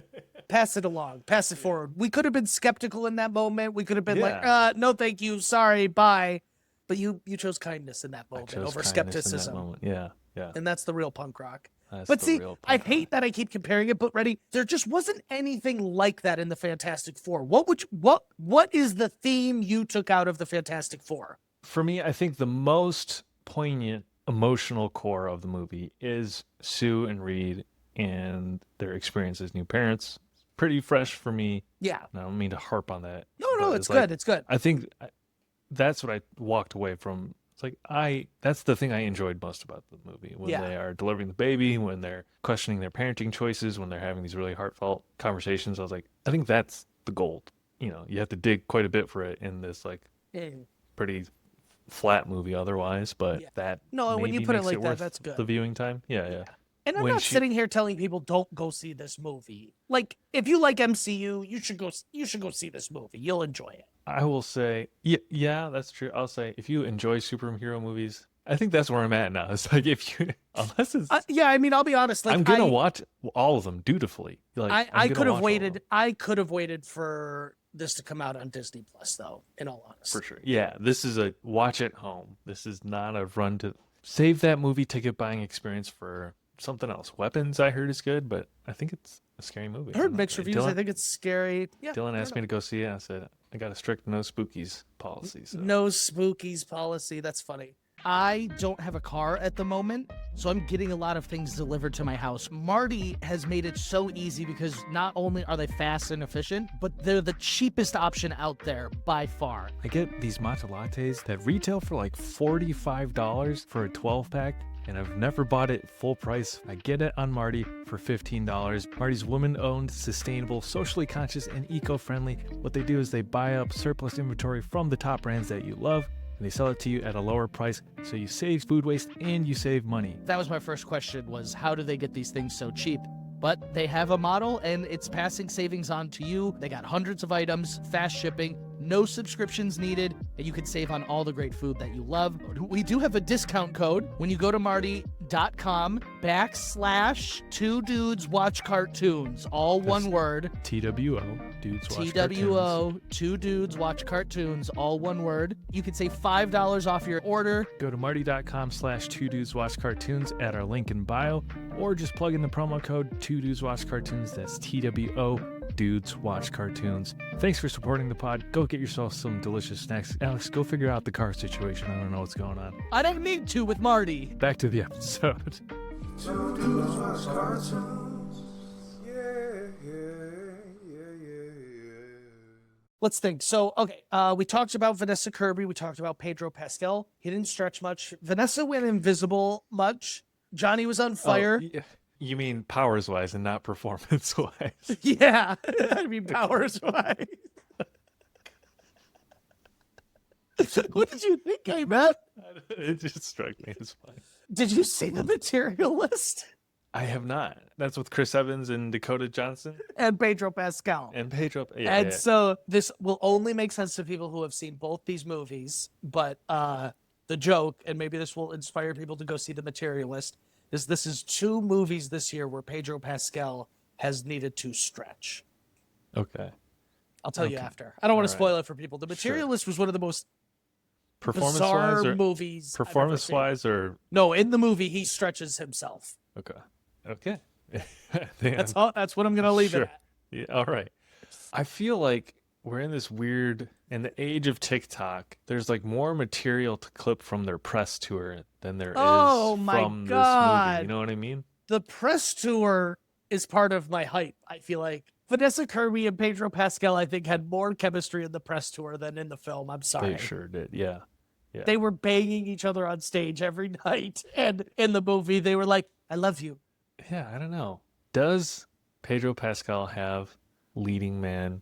Pass it along. Pass it forward. We could have been skeptical in that moment. We could have been like, Yeah. no, thank you. Sorry. Bye. But you chose kindness in that I moment chose over kindness skepticism. in that moment. Yeah, yeah. And that's the real punk rock. That's But the see, real I punk hate rock. that I keep comparing it, but ready, there just wasn't anything like that in the Fantastic Four. What is the theme you took out of the Fantastic Four? For me, I think the most poignant emotional core of the movie is Sue and Reed and their experience as new parents. Pretty fresh for me. Yeah. And I don't mean to harp on that. No, but it's good. It's good. I think that's what I walked away from. It's like that's the thing I enjoyed most about the movie, when Yeah. they are delivering the baby, when they're questioning their parenting choices, when they're having these really heartfelt conversations. I was like, I think that's the gold. You have to dig quite a bit for it in this like Mm. pretty flat movie otherwise, but Yeah. that No, when you maybe put it makes like that, worth that's good. the viewing time. Yeah, yeah. And I'm When not she- sitting here telling people don't go see this movie. Like, if you like MCU, you should go see this movie. You'll enjoy it. I will say, yeah, that's true. I'll say if you enjoy superhero movies, I think that's where I'm at now. It's like if you, unless it's, Yeah, I mean, I'll be honest. Like, I'm gonna watch all of them dutifully. Like I I'm could gonna have watch all of them. waited. I could have waited for this to come out on Disney Plus, though. In all honesty, For sure. Yeah, this is a watch at home. This is not a run to save that movie ticket buying experience for something else. Weapons, I heard is good, but I think it's a scary movie. I heard mixed reviews. I think it's scary. Yeah, Dylan asked me to go see it. I said I got a strict no spookies policy. So. no spookies policy. That's funny. I don't have a car at the moment, so I'm getting a lot of things delivered to my house. Marty has made it so easy because not only are they fast and efficient, but they're the cheapest option out there by far. I get these matcha lattes that retail for like $45 for a 12 pack, and I've never bought it full price. I get it on Marty for $15. Marty's woman-owned, sustainable, socially conscious, and eco-friendly. What they do is they buy up surplus inventory from the top brands that you love, and they sell it to you at a lower price, so you save food waste and you save money. That was my first question, was how do they get these things so cheap? But they have a model and it's passing savings on to you. They got hundreds of items, fast shipping, no subscriptions needed, and you can save on all the great food that you love. We do have a discount code when you go to marty.com/2dudeswatchcartoons, all one word. TWO, dudes watch TWO, 2dudeswatchcartoons, all one word. You can save $5 off your order. Go to marty.com/2dudeswatchcartoons at our link in bio, or just plug in the promo code 2dudeswatchcartoons. That's TWO, dudes watch cartoons. Thanks for supporting the pod. Go get yourself some delicious snacks. Alex, go figure out the car situation. I don't know what's going on. I don't need to with Marty. Back to the episode. Let's think. So, okay, we talked about Vanessa Kirby. We talked about Pedro Pascal. He didn't stretch much. Vanessa went invisible much. Johnny was on fire. Oh, you mean powers wise and not performance wise? Yeah, I mean powers wise. What did you think I meant? It just struck me as fine. Did you see the Materialist? I have not. That's with Chris Evans and Dakota Johnson And Pedro Pascal. and Pedro. Yeah, And yeah. so this will only make sense to people who have seen both these movies. But the joke, and maybe this will inspire people to go see The Materialist. This is 2 movies this year where Pedro Pascal has needed to stretch. Okay. I'll tell you Okay. after. I don't want to All right. spoil it for people. The Materialist was one of the most Performance bizarre wise or movies I've ever performance seen. wise or No, in the movie he stretches himself. okay. Okay. That's all. That's what I'm gonna leave it Sure. at. Yeah, all right. I feel like we're in this weird in the age of TikTok, there's like more material to clip from their press tour than there is Oh my from this movie. God. You know what I mean? The press tour is part of my hype. I feel like Vanessa Kirby and Pedro Pascal, I think, had more chemistry in the press tour than in the film. I'm sorry. They sure did. Yeah. Yeah. They were banging each other on stage every night, and in the movie, they were like, "I love you." Yeah, I don't know. Does Pedro Pascal have leading man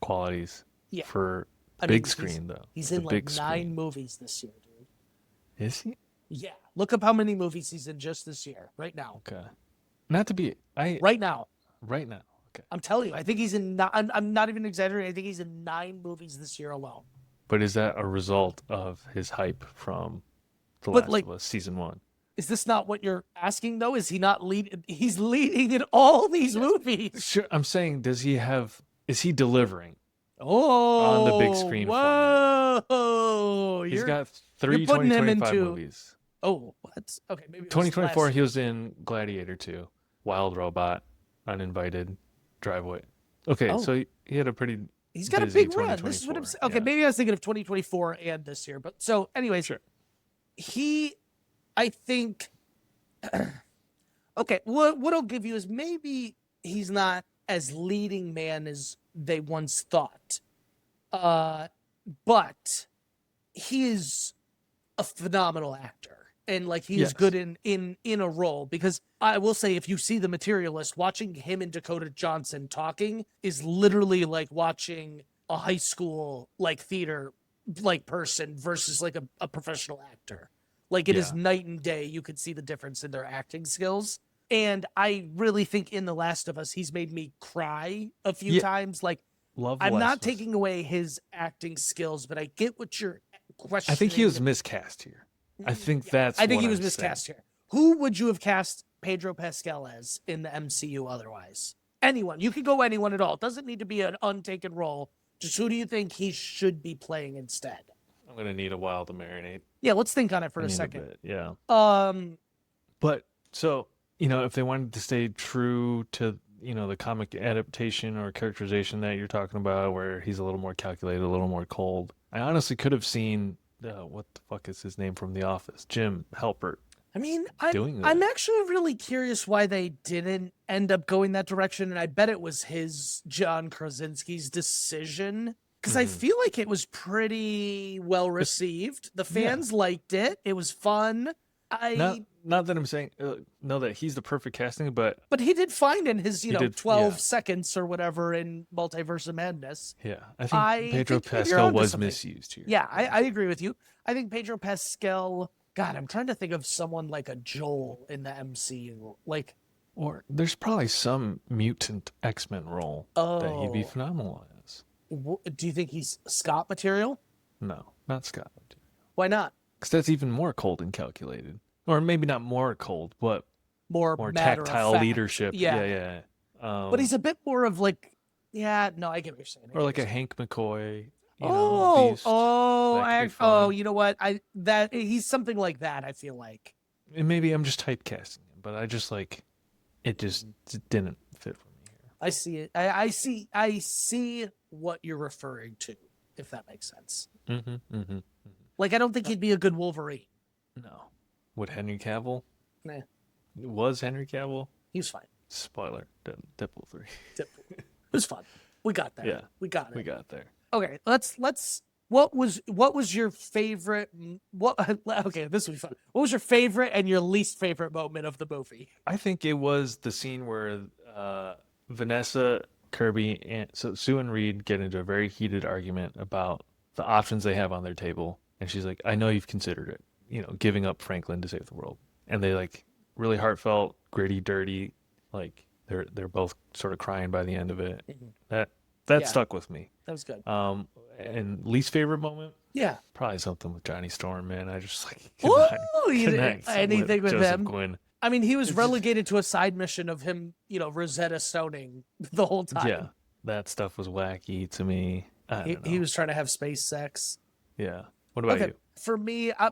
qualities Yeah. for I big mean, screen though? He's The in like big 9 screen. movies this year, dude. Is he? Yeah. Look up how many movies he's in just this year, right now. Okay. Not to be Right now. right now. Okay. I'm telling you, I think he's in. I'm not even exaggerating. I think he's in 9 movies this year alone. But is that a result of his hype from The But, Last like- of Us season 1? Is this not what you're asking though? Is he not lead? He's leading in all these movies. Sure, I'm saying is he delivering? Oh, On the big screen Whoa! He's You're got 3 you're putting him 2025 into- movies. Oh, what? Okay, maybe it was 2024 last he was in Gladiator 2, Wild Robot, Uninvited, Driveway. Okay, Oh. so he had a pretty He's got a busy big run. This is what I'm 2024, saying. Okay, yeah. maybe I was thinking of 2024 and this year, but so anyways, Sure. I think, okay, what I'll give you is maybe he's not as leading man as they once thought, but he is a phenomenal actor. And like he is Yes. good in a role, because I will say, if you see The Materialist, watching him and Dakota Johnson talking is literally like watching a high school like theater like person versus like a professional actor. Like it is Yeah. night and day. You could see the difference in their acting skills. And I really think in The Last of Us, he's made me cry a few Yeah. times. Like Love The I'm Last not of Us. taking away his acting skills, but I get what you're questioning. I think he was miscast here. I think that's I think he what was I'm miscast saying. here. Who would you have cast Pedro Pascal as in the MCU otherwise? Anyone. You could go anyone at all. It doesn't need to be an untaken role. Just who do you think he should be playing instead? I'm going to need a while to marinate. Yeah, let's think on it for I a need second. bit, yeah. But So, if they wanted to stay true to, the comic adaptation or characterization that you're talking about, where he's a little more calculated, a little more cold, I honestly could have seen, what the fuck is his name from The Office? Jim Halpert. I mean, doing that. I'm actually really curious why they didn't end up going that direction, and I bet it was John Krasinski's decision, because I Mhm. feel like it was pretty well received. The fans liked it. It was fun. Not that I'm saying, no, that he's the perfect casting, but But he did fine in his, He did, 12 yeah. seconds or whatever in Multiverse of Madness. yeah, I think I Pedro think you're Pascal onto was something. misused here. Yeah, I agree with you. I think Pedro Pascal. God, I'm trying to think of someone like a Joel in the MCU. Like, Or there's probably some mutant X-Men role that he'd be Oh. phenomenal as. do you think he's Scott material? No, not Scott. Why not? Because that's even more cold and calculated. Or maybe not more cold, but More more matter of tactile fact. leadership. Yeah. Yeah. But he's a bit more of like, yeah, no, I get what you're saying. I get or what like a you're saying. Hank McCoy. Oh, Beast. oh, That could be oh, fun. you know what? He's something like that, I feel like. And maybe I'm just typecasting him, but I just it just didn't fit for me here. I see it. I see what you're referring to, if that makes sense. Mm-hmm. Like, I don't think he'd be a good Wolverine. No. Would Henry Cavill? Nah, Was Henry Cavill? he was fine. Spoiler. Deadpool 3. It was fun. We got there. Yeah, we got it. We got there. Okay, let's. What was your favorite? Okay, this will be fun. What was your favorite and your least favorite moment of the movie? I think it was the scene where Vanessa Kirby and Sue and Reed get into a very heated argument about the options they have on their table, and she's like, "I know you've considered it, giving up Franklin to save the world." And they really heartfelt, gritty, dirty, like they're both sort of crying by the end of it. That Yeah. stuck with me. That was good. And least favorite moment, Yeah. probably something with Johnny Storm, man. I just Ooh, connect anything with Joseph him? Quinn. I mean, he was It's just- relegated to a side mission of him, Rosetta Stoning the whole time. Yeah, that stuff was wacky to me. I don't know. He was trying to have space sex. Yeah. What about you? For me, I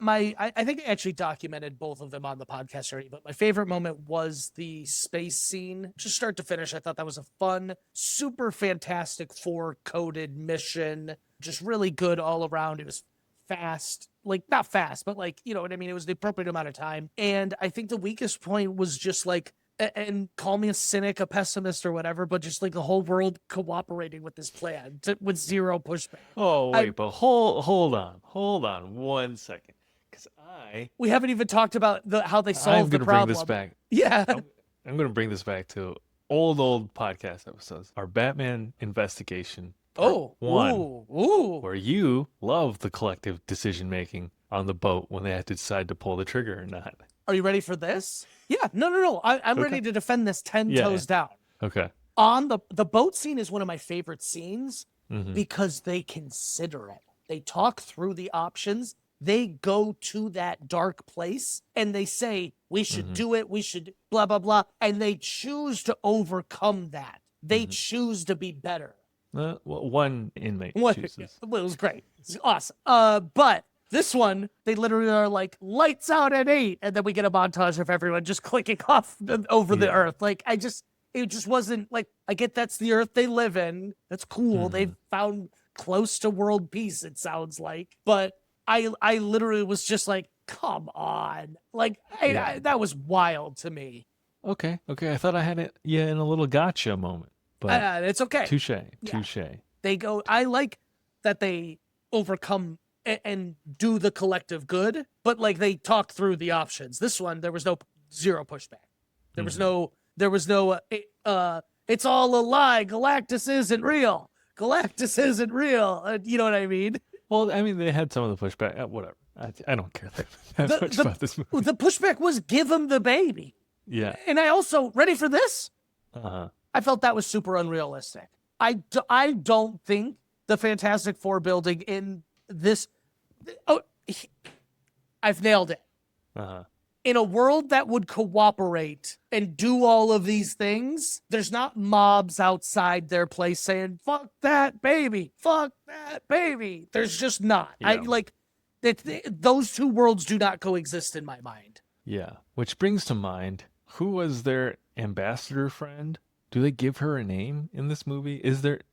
think I actually documented both of them on the podcast already, but my favorite moment was the space scene. Just start to finish, I thought that was a fun, super Fantastic Four coded mission. Just really good all around. It was fast. Like, not fast, but like, you know what I mean? It was the appropriate amount of time. And I think the weakest point was just like, and call me a cynic, a pessimist, or whatever, but just like the whole world cooperating with this plan with zero pushback. Oh, wait, but hold on 1 second. Because We haven't even talked about how they solved the problem. I'm going to bring this back. Yeah. I'm going to bring this back to old podcast episodes. Our Batman investigation. Part 1, ooh. where you love the collective decision making on the boat when they had to decide to pull the trigger or not. Are you ready for this? Yeah, no. I'm ready to defend this 10 toes down. Okay. On the boat scene is one of my favorite scenes Mm-hmm. because they consider it. They talk through the options. They go to that dark place and they say, we should do it. We should blah, blah, blah. And they choose to overcome that. They choose to be better. Well, one inmate chooses. It was great. It's awesome. But this one, they literally are like, lights out at 8. And then we get a montage of everyone just clicking off over the earth. Like, it just wasn't like, I get that's the earth they live in. That's cool. They've found close to world peace, it sounds like. But I literally was just like, come on. Like, that was wild to me. Okay. I thought I had it in a little gotcha moment. But it's okay. Touche. They go, I like that they overcome and do the collective good, but like they talk through the options. This one, there was zero pushback. There was no, it's all a lie. Galactus isn't real. You know what I mean? Well, I mean, they had some of the pushback. Whatever. I don't care that much about this movie. The pushback was give him the baby. Yeah. And I also, ready for this? Uh-huh. I felt that was super unrealistic. I don't think the Fantastic Four building in this... I've nailed it. Uh-huh. In a world that would cooperate and do all of these things, there's not mobs outside their place saying, fuck that baby. There's just not. Yeah. Those two worlds do not coexist in my mind. Yeah. Which brings to mind, who was their ambassador friend? Do they give her a name in this movie? Does that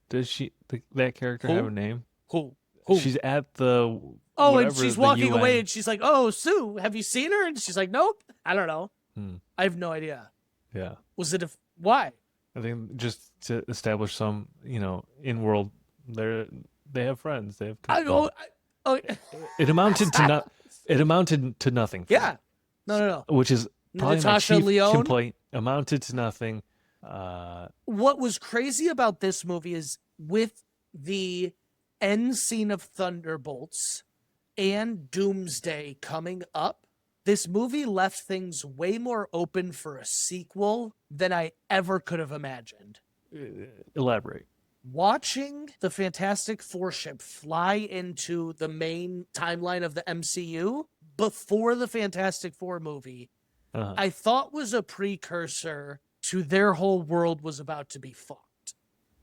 character have a name? Who? She's at the... Oh, and she's walking away and she's like, oh, Sue, have you seen her? And she's like, nope. I don't know. I have no idea. Yeah. Was it why? I think just to establish some, in world, they have friends. They have people. It amounted to nothing. Yeah. No. Which is probably Natasha my chief Lyonne? complaint. Amounted to nothing. What was crazy about this movie is with the end scene of Thunderbolts and Doomsday coming up, this movie left things way more open for a sequel than I ever could have imagined. Elaborate. Watching the Fantastic Four ship fly into the main timeline of the MCU before the Fantastic Four movie, I thought was a precursor to their whole world was about to be fucked.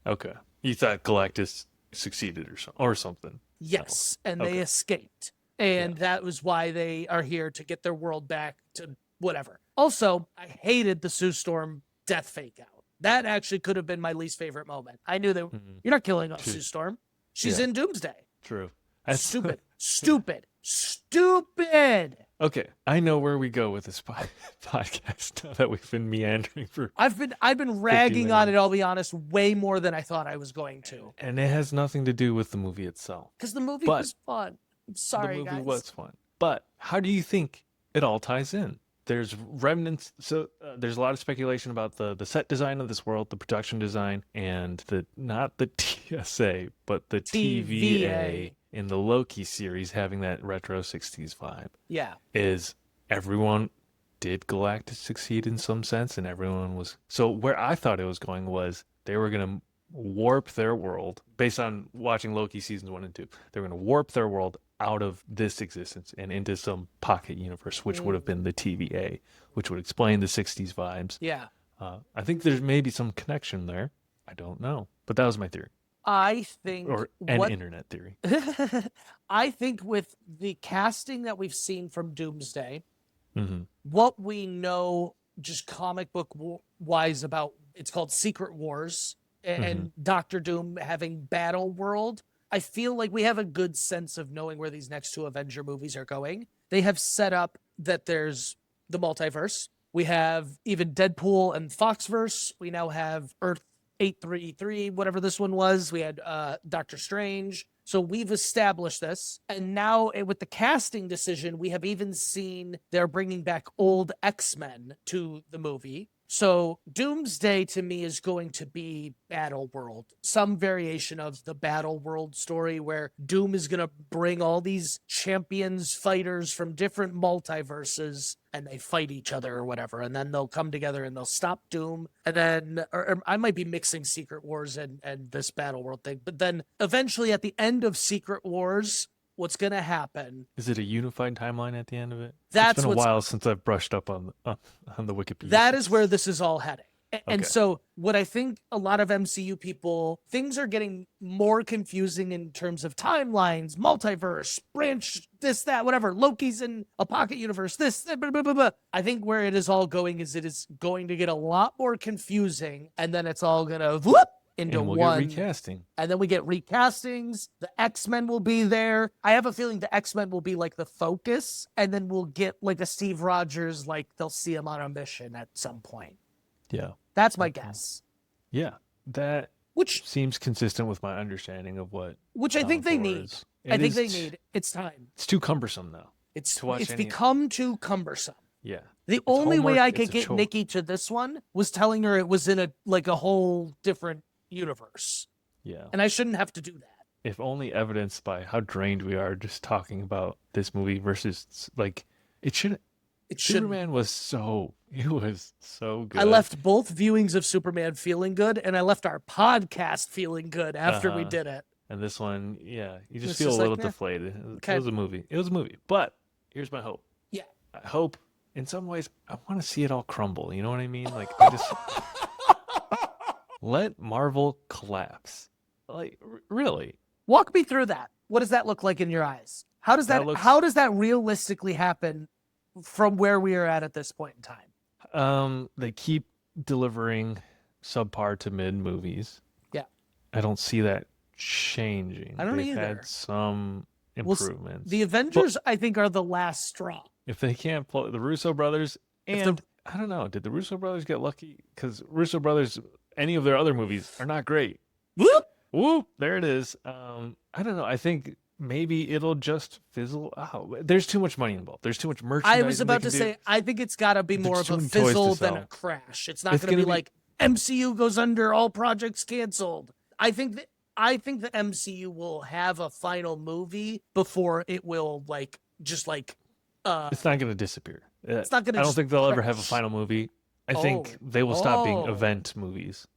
Okay. You thought Galactus succeeded or something. Yes, and they escaped. And that was why they are here to get their world back to whatever. Also, I hated the Sue Storm death fake out. That actually could have been my least favorite moment. I knew that you're not killing off Sue Storm. She's in Doomsday. True. Stupid. Okay, I know where we go with this podcast now that we've been meandering for. I've been ragging on it. I'll be honest, way more than I thought I was going to. And it has nothing to do with the movie itself. Because the movie was fun. I'm sorry, guys. The movie guys. was fun. But how do you think it all ties in? There's remnants. So there's a lot of speculation about the set design of this world, the production design, and not the TSA, but the TVA in the Loki series having that retro 60s vibe. Yeah. Did Galactus succeed in some sense? And everyone was... So where I thought it was going was they were going to warp their world based on watching Loki seasons 1 and 2. They were going to warp their world out of this existence and into some pocket universe, which would have been the TVA, which would explain the 60s vibes. Yeah. I think there's maybe some connection there. I don't know. But that was my theory, I think or an internet theory. I think with the casting that we've seen from Doomsday, Mm-hmm. what we know just comic book wise about it's called Secret Wars and Doctor Doom having Battle World. I feel like we have a good sense of knowing where these next two Avenger movies are going. They have set up that there's the multiverse. We have even Deadpool and Foxverse. We now have Earth 833, whatever this one was. We had Doctor Strange. So we've established this. And now with the casting decision, we have even seen they're bringing back old X-Men to the movie. So Doomsday to me is going to be Battle World, some variation of the Battle World story where Doom is going to bring all these champions, fighters from different multiverses, and they fight each other or whatever, and then they'll come together and they'll stop Doom. And then, or I might be mixing Secret Wars and this Battle World thing, but then eventually at the end of Secret Wars, what's going to happen? Is it a unified timeline at the end of it? That's it's been a while since I've brushed up on the Wikipedia. That is where this is all heading. And Okay. so what I think a lot of MCU people, things are getting more confusing in terms of timelines, multiverse, branch, this, that, whatever. Loki's in a pocket universe, this, blah, blah, blah, blah. I think where it is all going is it is going to get a lot more confusing, and then it's all going to whoop into and we'll one. get recasting. And then we get recastings. The X-Men will be there. I have a feeling the X-Men will be like the focus, and then we'll get like a Steve Rogers, like they'll see him on a mission at some point. Yeah. That's my guess. Yeah. That Which seems consistent with my understanding of what I think they Thor need. is. I think is they need. It's time. It's too cumbersome now. It's to watch it's any- become too cumbersome. Yeah. The It's only way homework, I it's could a get chore. Nikki to this one was telling her it was in a whole different universe, Yeah. and I shouldn't have to do that. If only evidenced by how drained we are just talking about this movie versus like it should. It should. Superman was so good. I left both viewings of Superman feeling good, and I left our podcast feeling good after we Uh-huh. did it. And this one, yeah, you just It's feel just a little like, eh. deflated. Okay. It was a movie. It was a movie. But here's my hope. Yeah. I hope in some ways I want to see it all crumble. You know what I mean? Like I just let Marvel collapse. Like really. Walk me through that. What does that look like in your eyes? How does That that looks- how does that realistically happen from where we are at this point in time? They keep delivering subpar to mid movies. Yeah. I don't see that changing. I don't They've either. had some Well, improvements. The Avengers, I think, are the last straw. If they can't pull the Russo brothers, If and the- I don't know, did the Russo brothers get lucky? Because Russo brothers, any of their other movies are not great. Whoop! Whoop, there it is. I don't know. I think maybe it'll just fizzle out. There's too much money involved. There's too much merchandise. I was about to say, I think it's got to be more of There's a too many toys to fizzle than sell. a crash. It's not It's going to be gonna be- like MCU goes under, all projects canceled. I think the MCU will have a final movie before it will It's not going to disappear. It's not gonna I don't just think they'll ever have a crash. final movie. I think Oh. they will stop being Oh. event movies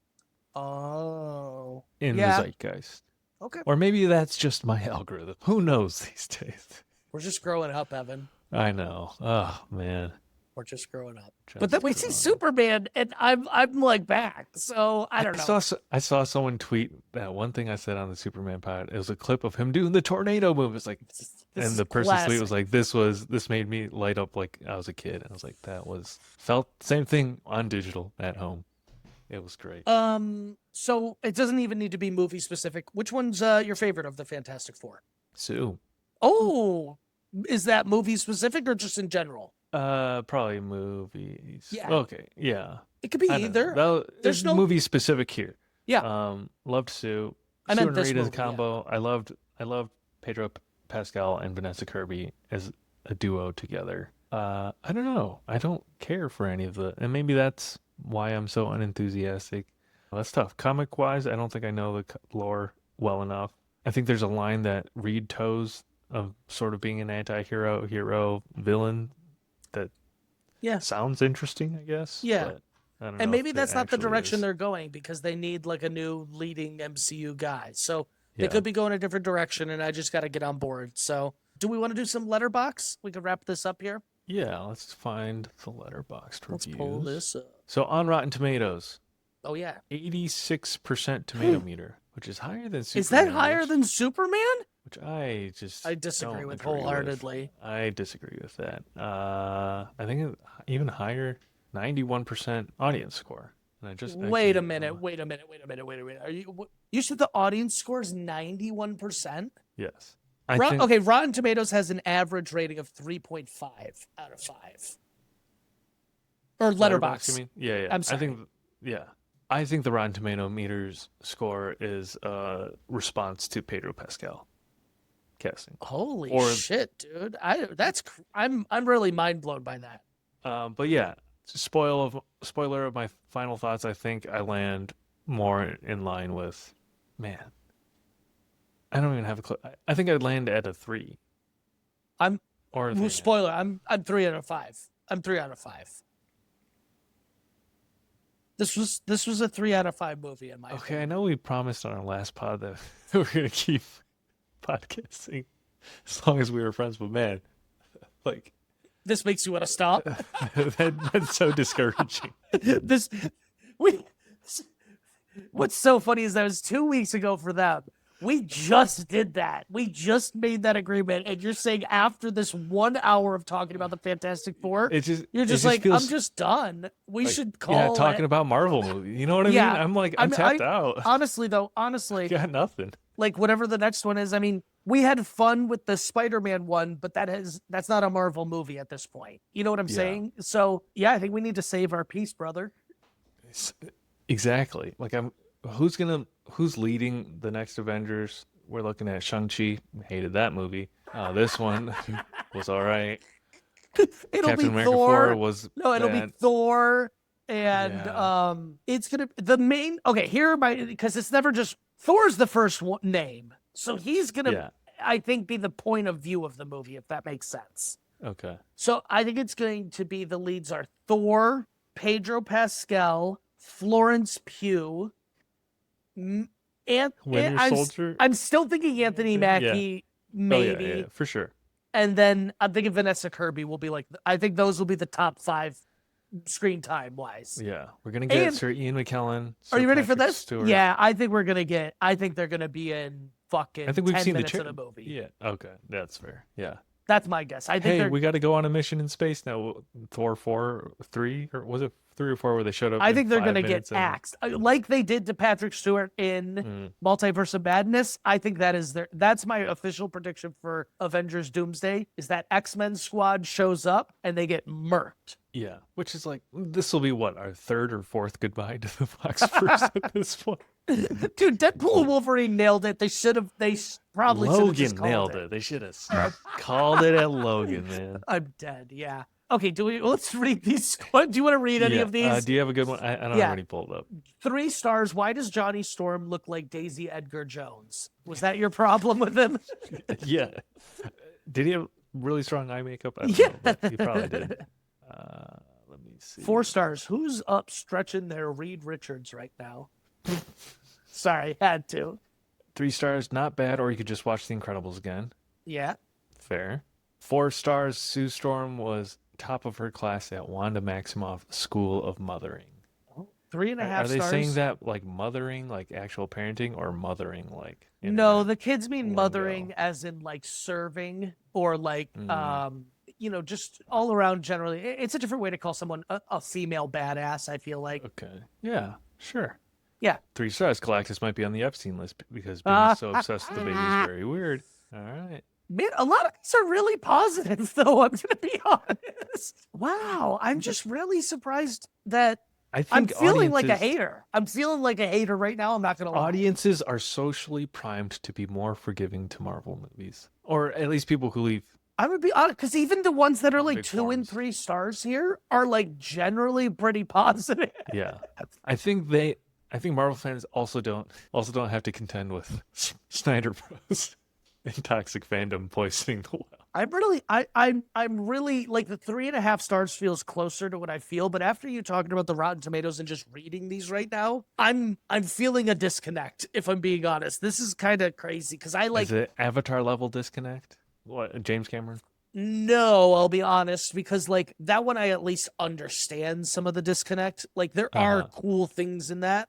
Oh. in Yeah. the zeitgeist. Okay. Or maybe that's just my algorithm. Who knows these days? We're just growing up, Evan. I know. Oh man. We're just growing up. Just But then we see growing up. Superman, and I'm like back. So I don't know. I saw someone tweet that one thing I said on the Superman pod. It was a clip of him doing the tornado move. It's like, This and is the person's tweet classic. was like, "This made me light up like I was a kid." And I was like, felt same thing on digital at home. It was great. So it doesn't even need to be movie specific. Which one's your favorite of the Fantastic Four? Sue. Oh, is that movie specific or just in general? Probably movies. Yeah. Okay. Yeah. It could be I don't either. know. There's There's no- movie specific here. Yeah. Loved Sue. I Sue meant and this Rita as a movie, yeah. combo. I loved Pedro Pascal and Vanessa Kirby as a duo together. I don't know. I don't care for any of and maybe that's why I'm so unenthusiastic. That's tough. Comic wise, I don't think I know the lore well enough. I think there's a line that Reed toes of sort of being an anti-hero, hero, villain that Yeah. sounds interesting, I guess. Yeah. but I don't know And if maybe it that's not the actually direction is. they're going because they need like a new leading MCU guy. So they Yeah. could be going a different direction, and I just got to get on board. So Do we want to do some letterbox? We could wrap this up here. Yeah, let's find the Letterboxd Let's reviews. pull this up. So on Rotten Tomatoes, Oh yeah, 86% tomato meter, which is higher than Superman. is that higher than Superman? Which I just I disagree don't with agree wholeheartedly. I disagree with that. I think even higher, 91% audience score. And I just Wait a actually, minute. Are you said the audience score is 91%? Yes. I think, Okay, Rotten Tomatoes has an average rating of 3.5 out of 5. Or Letterboxd. You mean? Yeah. I'm sorry. I think the Rotten Tomato meters score is a response to Pedro Pascal casting. Holy shit, dude! I'm really mind blown by that. But yeah, spoiler of my final thoughts. I think I land more in line with, man. I don't even have a clue. I think I'd land at a 3. Spoiler. I'm 3 out of 5. I'm 3 out of 5. This was a 3 out of 5 movie in my Okay, opinion. I know we promised on our last pod that we're gonna keep podcasting as long as we were friends, but man, like This makes you want to stop. that's so discouraging. What's so funny is that it was 2 weeks ago for them. We just did that. We just made that agreement, and you're saying after this 1 hour of talking about the Fantastic Four, you're just like, feels, I'm just done. We should call. Yeah, talking about Marvel movies. You know what I mean? I'm like, I'm tapped out. Honestly, got nothing. Like whatever the next one is. I mean, we had fun with the Spider-Man one, but that's not a Marvel movie at this point. You know what I'm saying? So yeah, I think we need to save our peace, brother. Exactly. Like who's leading the next Avengers? We're looking at Shang-Chi. Hated that movie. This one was all right. It'll Captain be America Thor. 4 was it'll bad. be Thor, and it's gonna the main. Okay, here because it's never just Thor's the first name, so he's gonna I think be the point of view of the movie, if that makes sense. Okay. So I think it's going to be the leads are Thor, Pedro Pascal, Florence Pugh, Soldier. I'm still thinking Anthony Mackie, maybe. Yeah, for sure. And then I'm thinking Vanessa Kirby will be like, I think those will be the top 5 screen time wise. Yeah, we're gonna get Sir Ian McKellen. Are you ready for this? Stewart. Yeah, I think they're gonna be in fucking. I think we've 10 seen minutes the of the movie. Yeah. Okay, that's fair. Yeah. That's my guess. I think we got to go on a mission in space now. Thor 3, or was it 3 or 4 where they showed up? I think they're gonna get axed, like they did to Patrick Stewart in Multiverse of Madness. I think that's my official prediction for Avengers Doomsday. Is that X-Men squad shows up and they get murked. Yeah, which is like, this will be what, our 3rd or 4th goodbye to the Foxverse at this point. Dude, Deadpool and Wolverine nailed it. They probably Logan nailed it. They should have called it at Logan, man. I'm dead. Yeah. Okay. Let's read these. Do you want to read any of these? Do you have a good one? I don't have any pulled up. 3 stars. Why does Johnny Storm look like Daisy Edgar Jones? Was that your problem with him? Yeah. Did he have really strong eye makeup? I don't know, but he probably did. Let me see. 4 stars. Who's up stretching their Reed Richards right now? Sorry, had to. 3 stars, not bad. Or you could just watch The Incredibles again. Yeah. Fair. 4 stars. Sue Storm was top of her class at Wanda Maximoff School of Mothering. 3.5 stars. Are they saying that like mothering, like actual parenting, or mothering like? No, the kids mean mothering as in like serving or like just all around generally. It's a different way to call someone a female badass, I feel like. Okay. Yeah, sure. Yeah. 3 stars. Galactus might be on the Epstein list because being so obsessed with the baby is very weird. All right. Man, a lot of these are really positive, though. I'm going to be honest. Wow. I'm just really surprised that I'm feeling like a hater. I'm feeling like a hater right now. I'm not going to lie. Audiences are socially primed to be more forgiving to Marvel movies, or at least people who leave. I'm going to be honest, because even the ones that are like 2 and 3 stars here are like generally pretty positive. Yeah. I think Marvel fans also don't have to contend with Snyder Bros. And toxic fandom poisoning the well. I'm really like the 3.5 stars feels closer to what I feel, but after you talking about the Rotten Tomatoes and just reading these right now, I'm feeling a disconnect, if I'm being honest. This is kind of crazy because I like. Is it Avatar level disconnect? What, James Cameron? No, I'll be honest, because like that one I at least understand some of the disconnect. Like there are Uh-huh. cool things in that,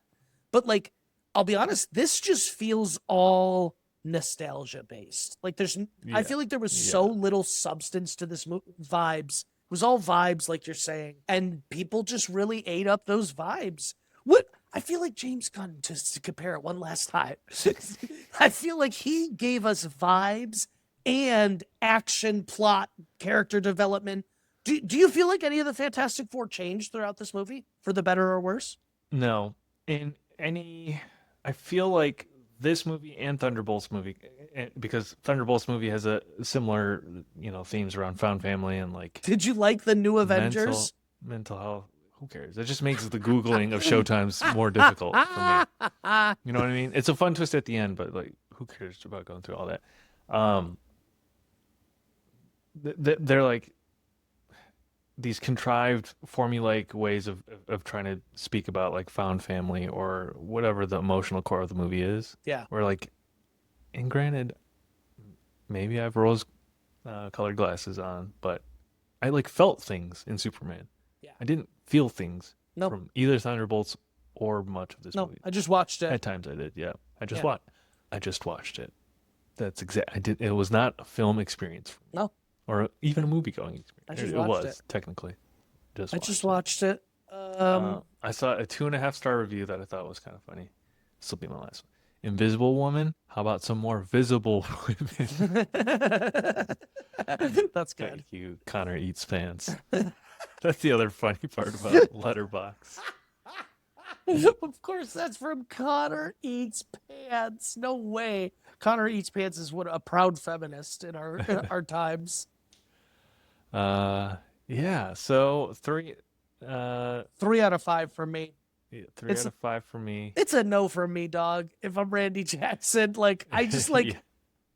but like I'll be honest, this just feels all nostalgia based. Like I Yeah. feel like there was so Yeah. little substance to this vibes. It was all vibes, like you're saying, and people just really ate up those vibes. What I feel like James Gunn, just to compare it one last time, I feel like he gave us vibes and action, plot, character development. Do you feel like any of the Fantastic Four changed throughout this movie for the better or worse? No. In any, I feel like this movie and Thunderbolts movie, because Thunderbolts movie has a similar, themes around found family and like Did you like the new mental Avengers? mental health. Who cares? It just makes the Googling of Showtimes more difficult for me. You know what I mean? It's a fun twist at the end, but like, who cares about going through all that? Um, they're like these contrived formulaic ways of trying to speak about like found family or whatever the emotional core of the movie is. Yeah. Where like, and granted, maybe I have rose colored glasses on, but I like felt things in Superman. Yeah. I didn't feel things No, from either Thunderbolts or much of this no. movie. I just watched it. At times I did, yeah. Yeah. I just watched it. That's exact. I did. It was not a film experience for me, No, or even a movie going experience. I just It watched was it. technically just I watched just it. watched it. I saw a 2.5 star review that I thought was kind of funny. This will be my last one. Invisible Woman. How about some more visible women? That's good. Thank you, Connor Eats Pants. That's the other funny part about Letterbox. Of course, that's from Connor Eats Pants. No way. Connor Eats Pants is what a proud feminist in our times. Yeah. So three, 3 out of 5 for me. yeah, three It's out of five for me. it's a no for me, dog. If I'm Randy Jackson, like I just like Yeah.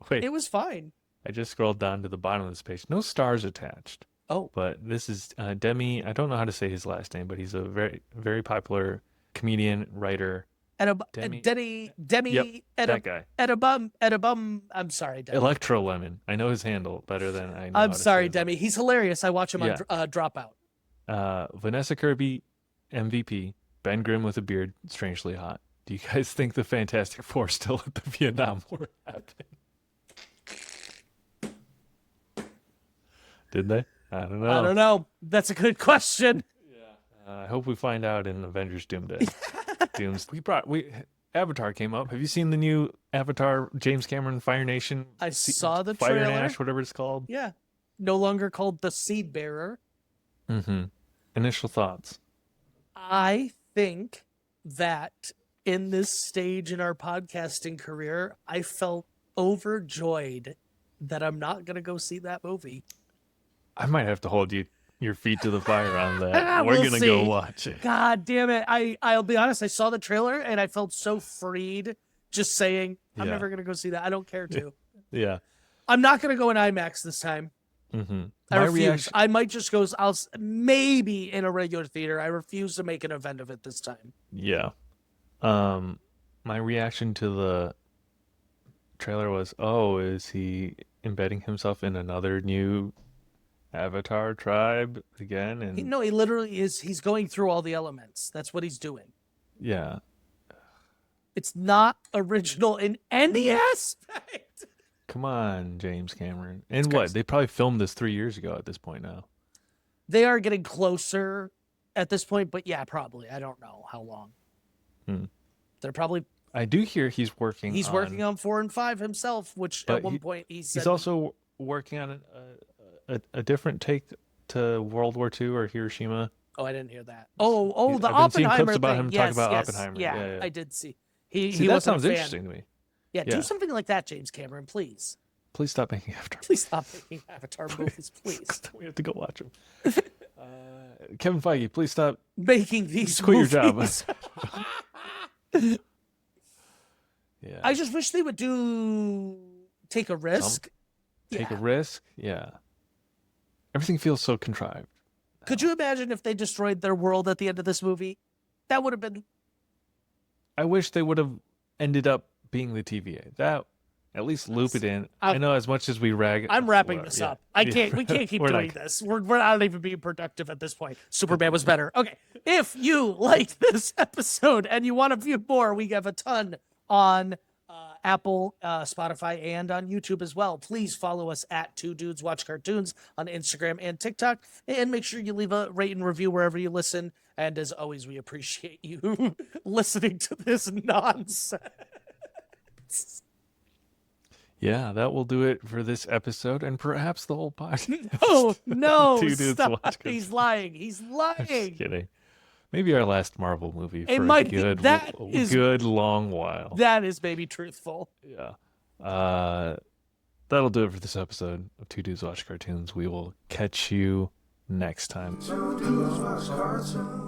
Wait, it was fine. I just scrolled down to the bottom of this page. No stars attached. Oh, But this is Demi. I don't know how to say his last name, but he's a very, very popular comedian, writer. Demi. Demi Yep, Demi that guy. Edabum. I'm sorry, Demi. Electro Lemon. I know his handle better than I know I'm how to say sorry, his Demi. He's hilarious. I watch him on Yeah. Dropout. Vanessa Kirby, MVP. Ben Grimm with a beard, strangely hot. Do you guys think the Fantastic Four still at the Vietnam War happened? Did they? I don't know. I don't know. That's a good question. I hope we find out in Avengers Doomsday. We Avatar came up. Have you seen the new Avatar James Cameron Fire Nation? I saw the Fire and trailer. Ash, whatever it's called. Yeah. No longer called the Seed Bearer. Mm-hmm. Initial thoughts. I think that in this stage in our podcasting career, I felt overjoyed that I'm not going to go see that movie. I might have to hold your feet to the fire on that. We're We'll gonna go see. watch it. God damn it. I'll be honest, I saw the trailer and I felt so freed just saying, I'm Yeah. never going to go see that. I don't care to. Yeah. I'm not going to go in IMAX this time. Mm-hmm. I refuse. I might just go. Maybe in a regular theater. I refuse to make an event of it this time. Yeah. My reaction to the trailer was, oh, is he embedding himself in another new Avatar tribe again? And No, he literally is. He's going through all the elements. That's what he's doing. yeah. It's not original in any aspect. Come on, James Cameron. And crazy. what? They probably filmed this 3 years ago at this point now. They are getting closer at this point, but yeah, probably. I don't know how long. They're probably. I do hear he's working. He's working on 4 and 5 himself, which But at one point he said he's also working on a different take to World War II or Hiroshima. Oh, I didn't hear that. Oh, the I've been seeing Oppenheimer clips about thing. him Yes, talk about yes. Oppenheimer. Yeah, Yeah, yeah. I did see. See, He that wasn't sounds a fan. interesting to me. Yeah, Yeah. do something like that, James Cameron, please. Please stop making Avatar. Please stop making Avatar movies, please. We have to go watch them. Kevin Feige, please stop. Making these Quit your job. movies. Yeah. I just wish they would take a risk. Take a Yeah. risk. Yeah. Everything feels so contrived. Could you imagine if they destroyed their world at the end of this movie? That would have been. I wish they would have ended up being the TVA. That at least loop it in. I'm- I know as much as we rag. I'm wrapping well, this yeah. up. We Yeah. can't keep We're doing not- this. We're not even being productive at this point. Superman was better. Okay. If you liked this episode and you want to view more, we have a ton on Apple, Spotify, and on YouTube as well. Please follow us at Two Dudes Watch Cartoons on Instagram and TikTok. And make sure you leave a rate and review wherever you listen. And as always, we appreciate you listening to this nonsense. Yeah, that will do it for this episode and perhaps the whole podcast. Oh, no. Two Dudes Stop. Watch He's Cartoons. lying. He's I'm lying. just kidding. Maybe our last Marvel movie It for might a be. good, That is- good long while. That is maybe truthful. Yeah. That'll do it for this episode of Two Dudes Watch Cartoons. We will catch you next time. Two dudes watch cartoons.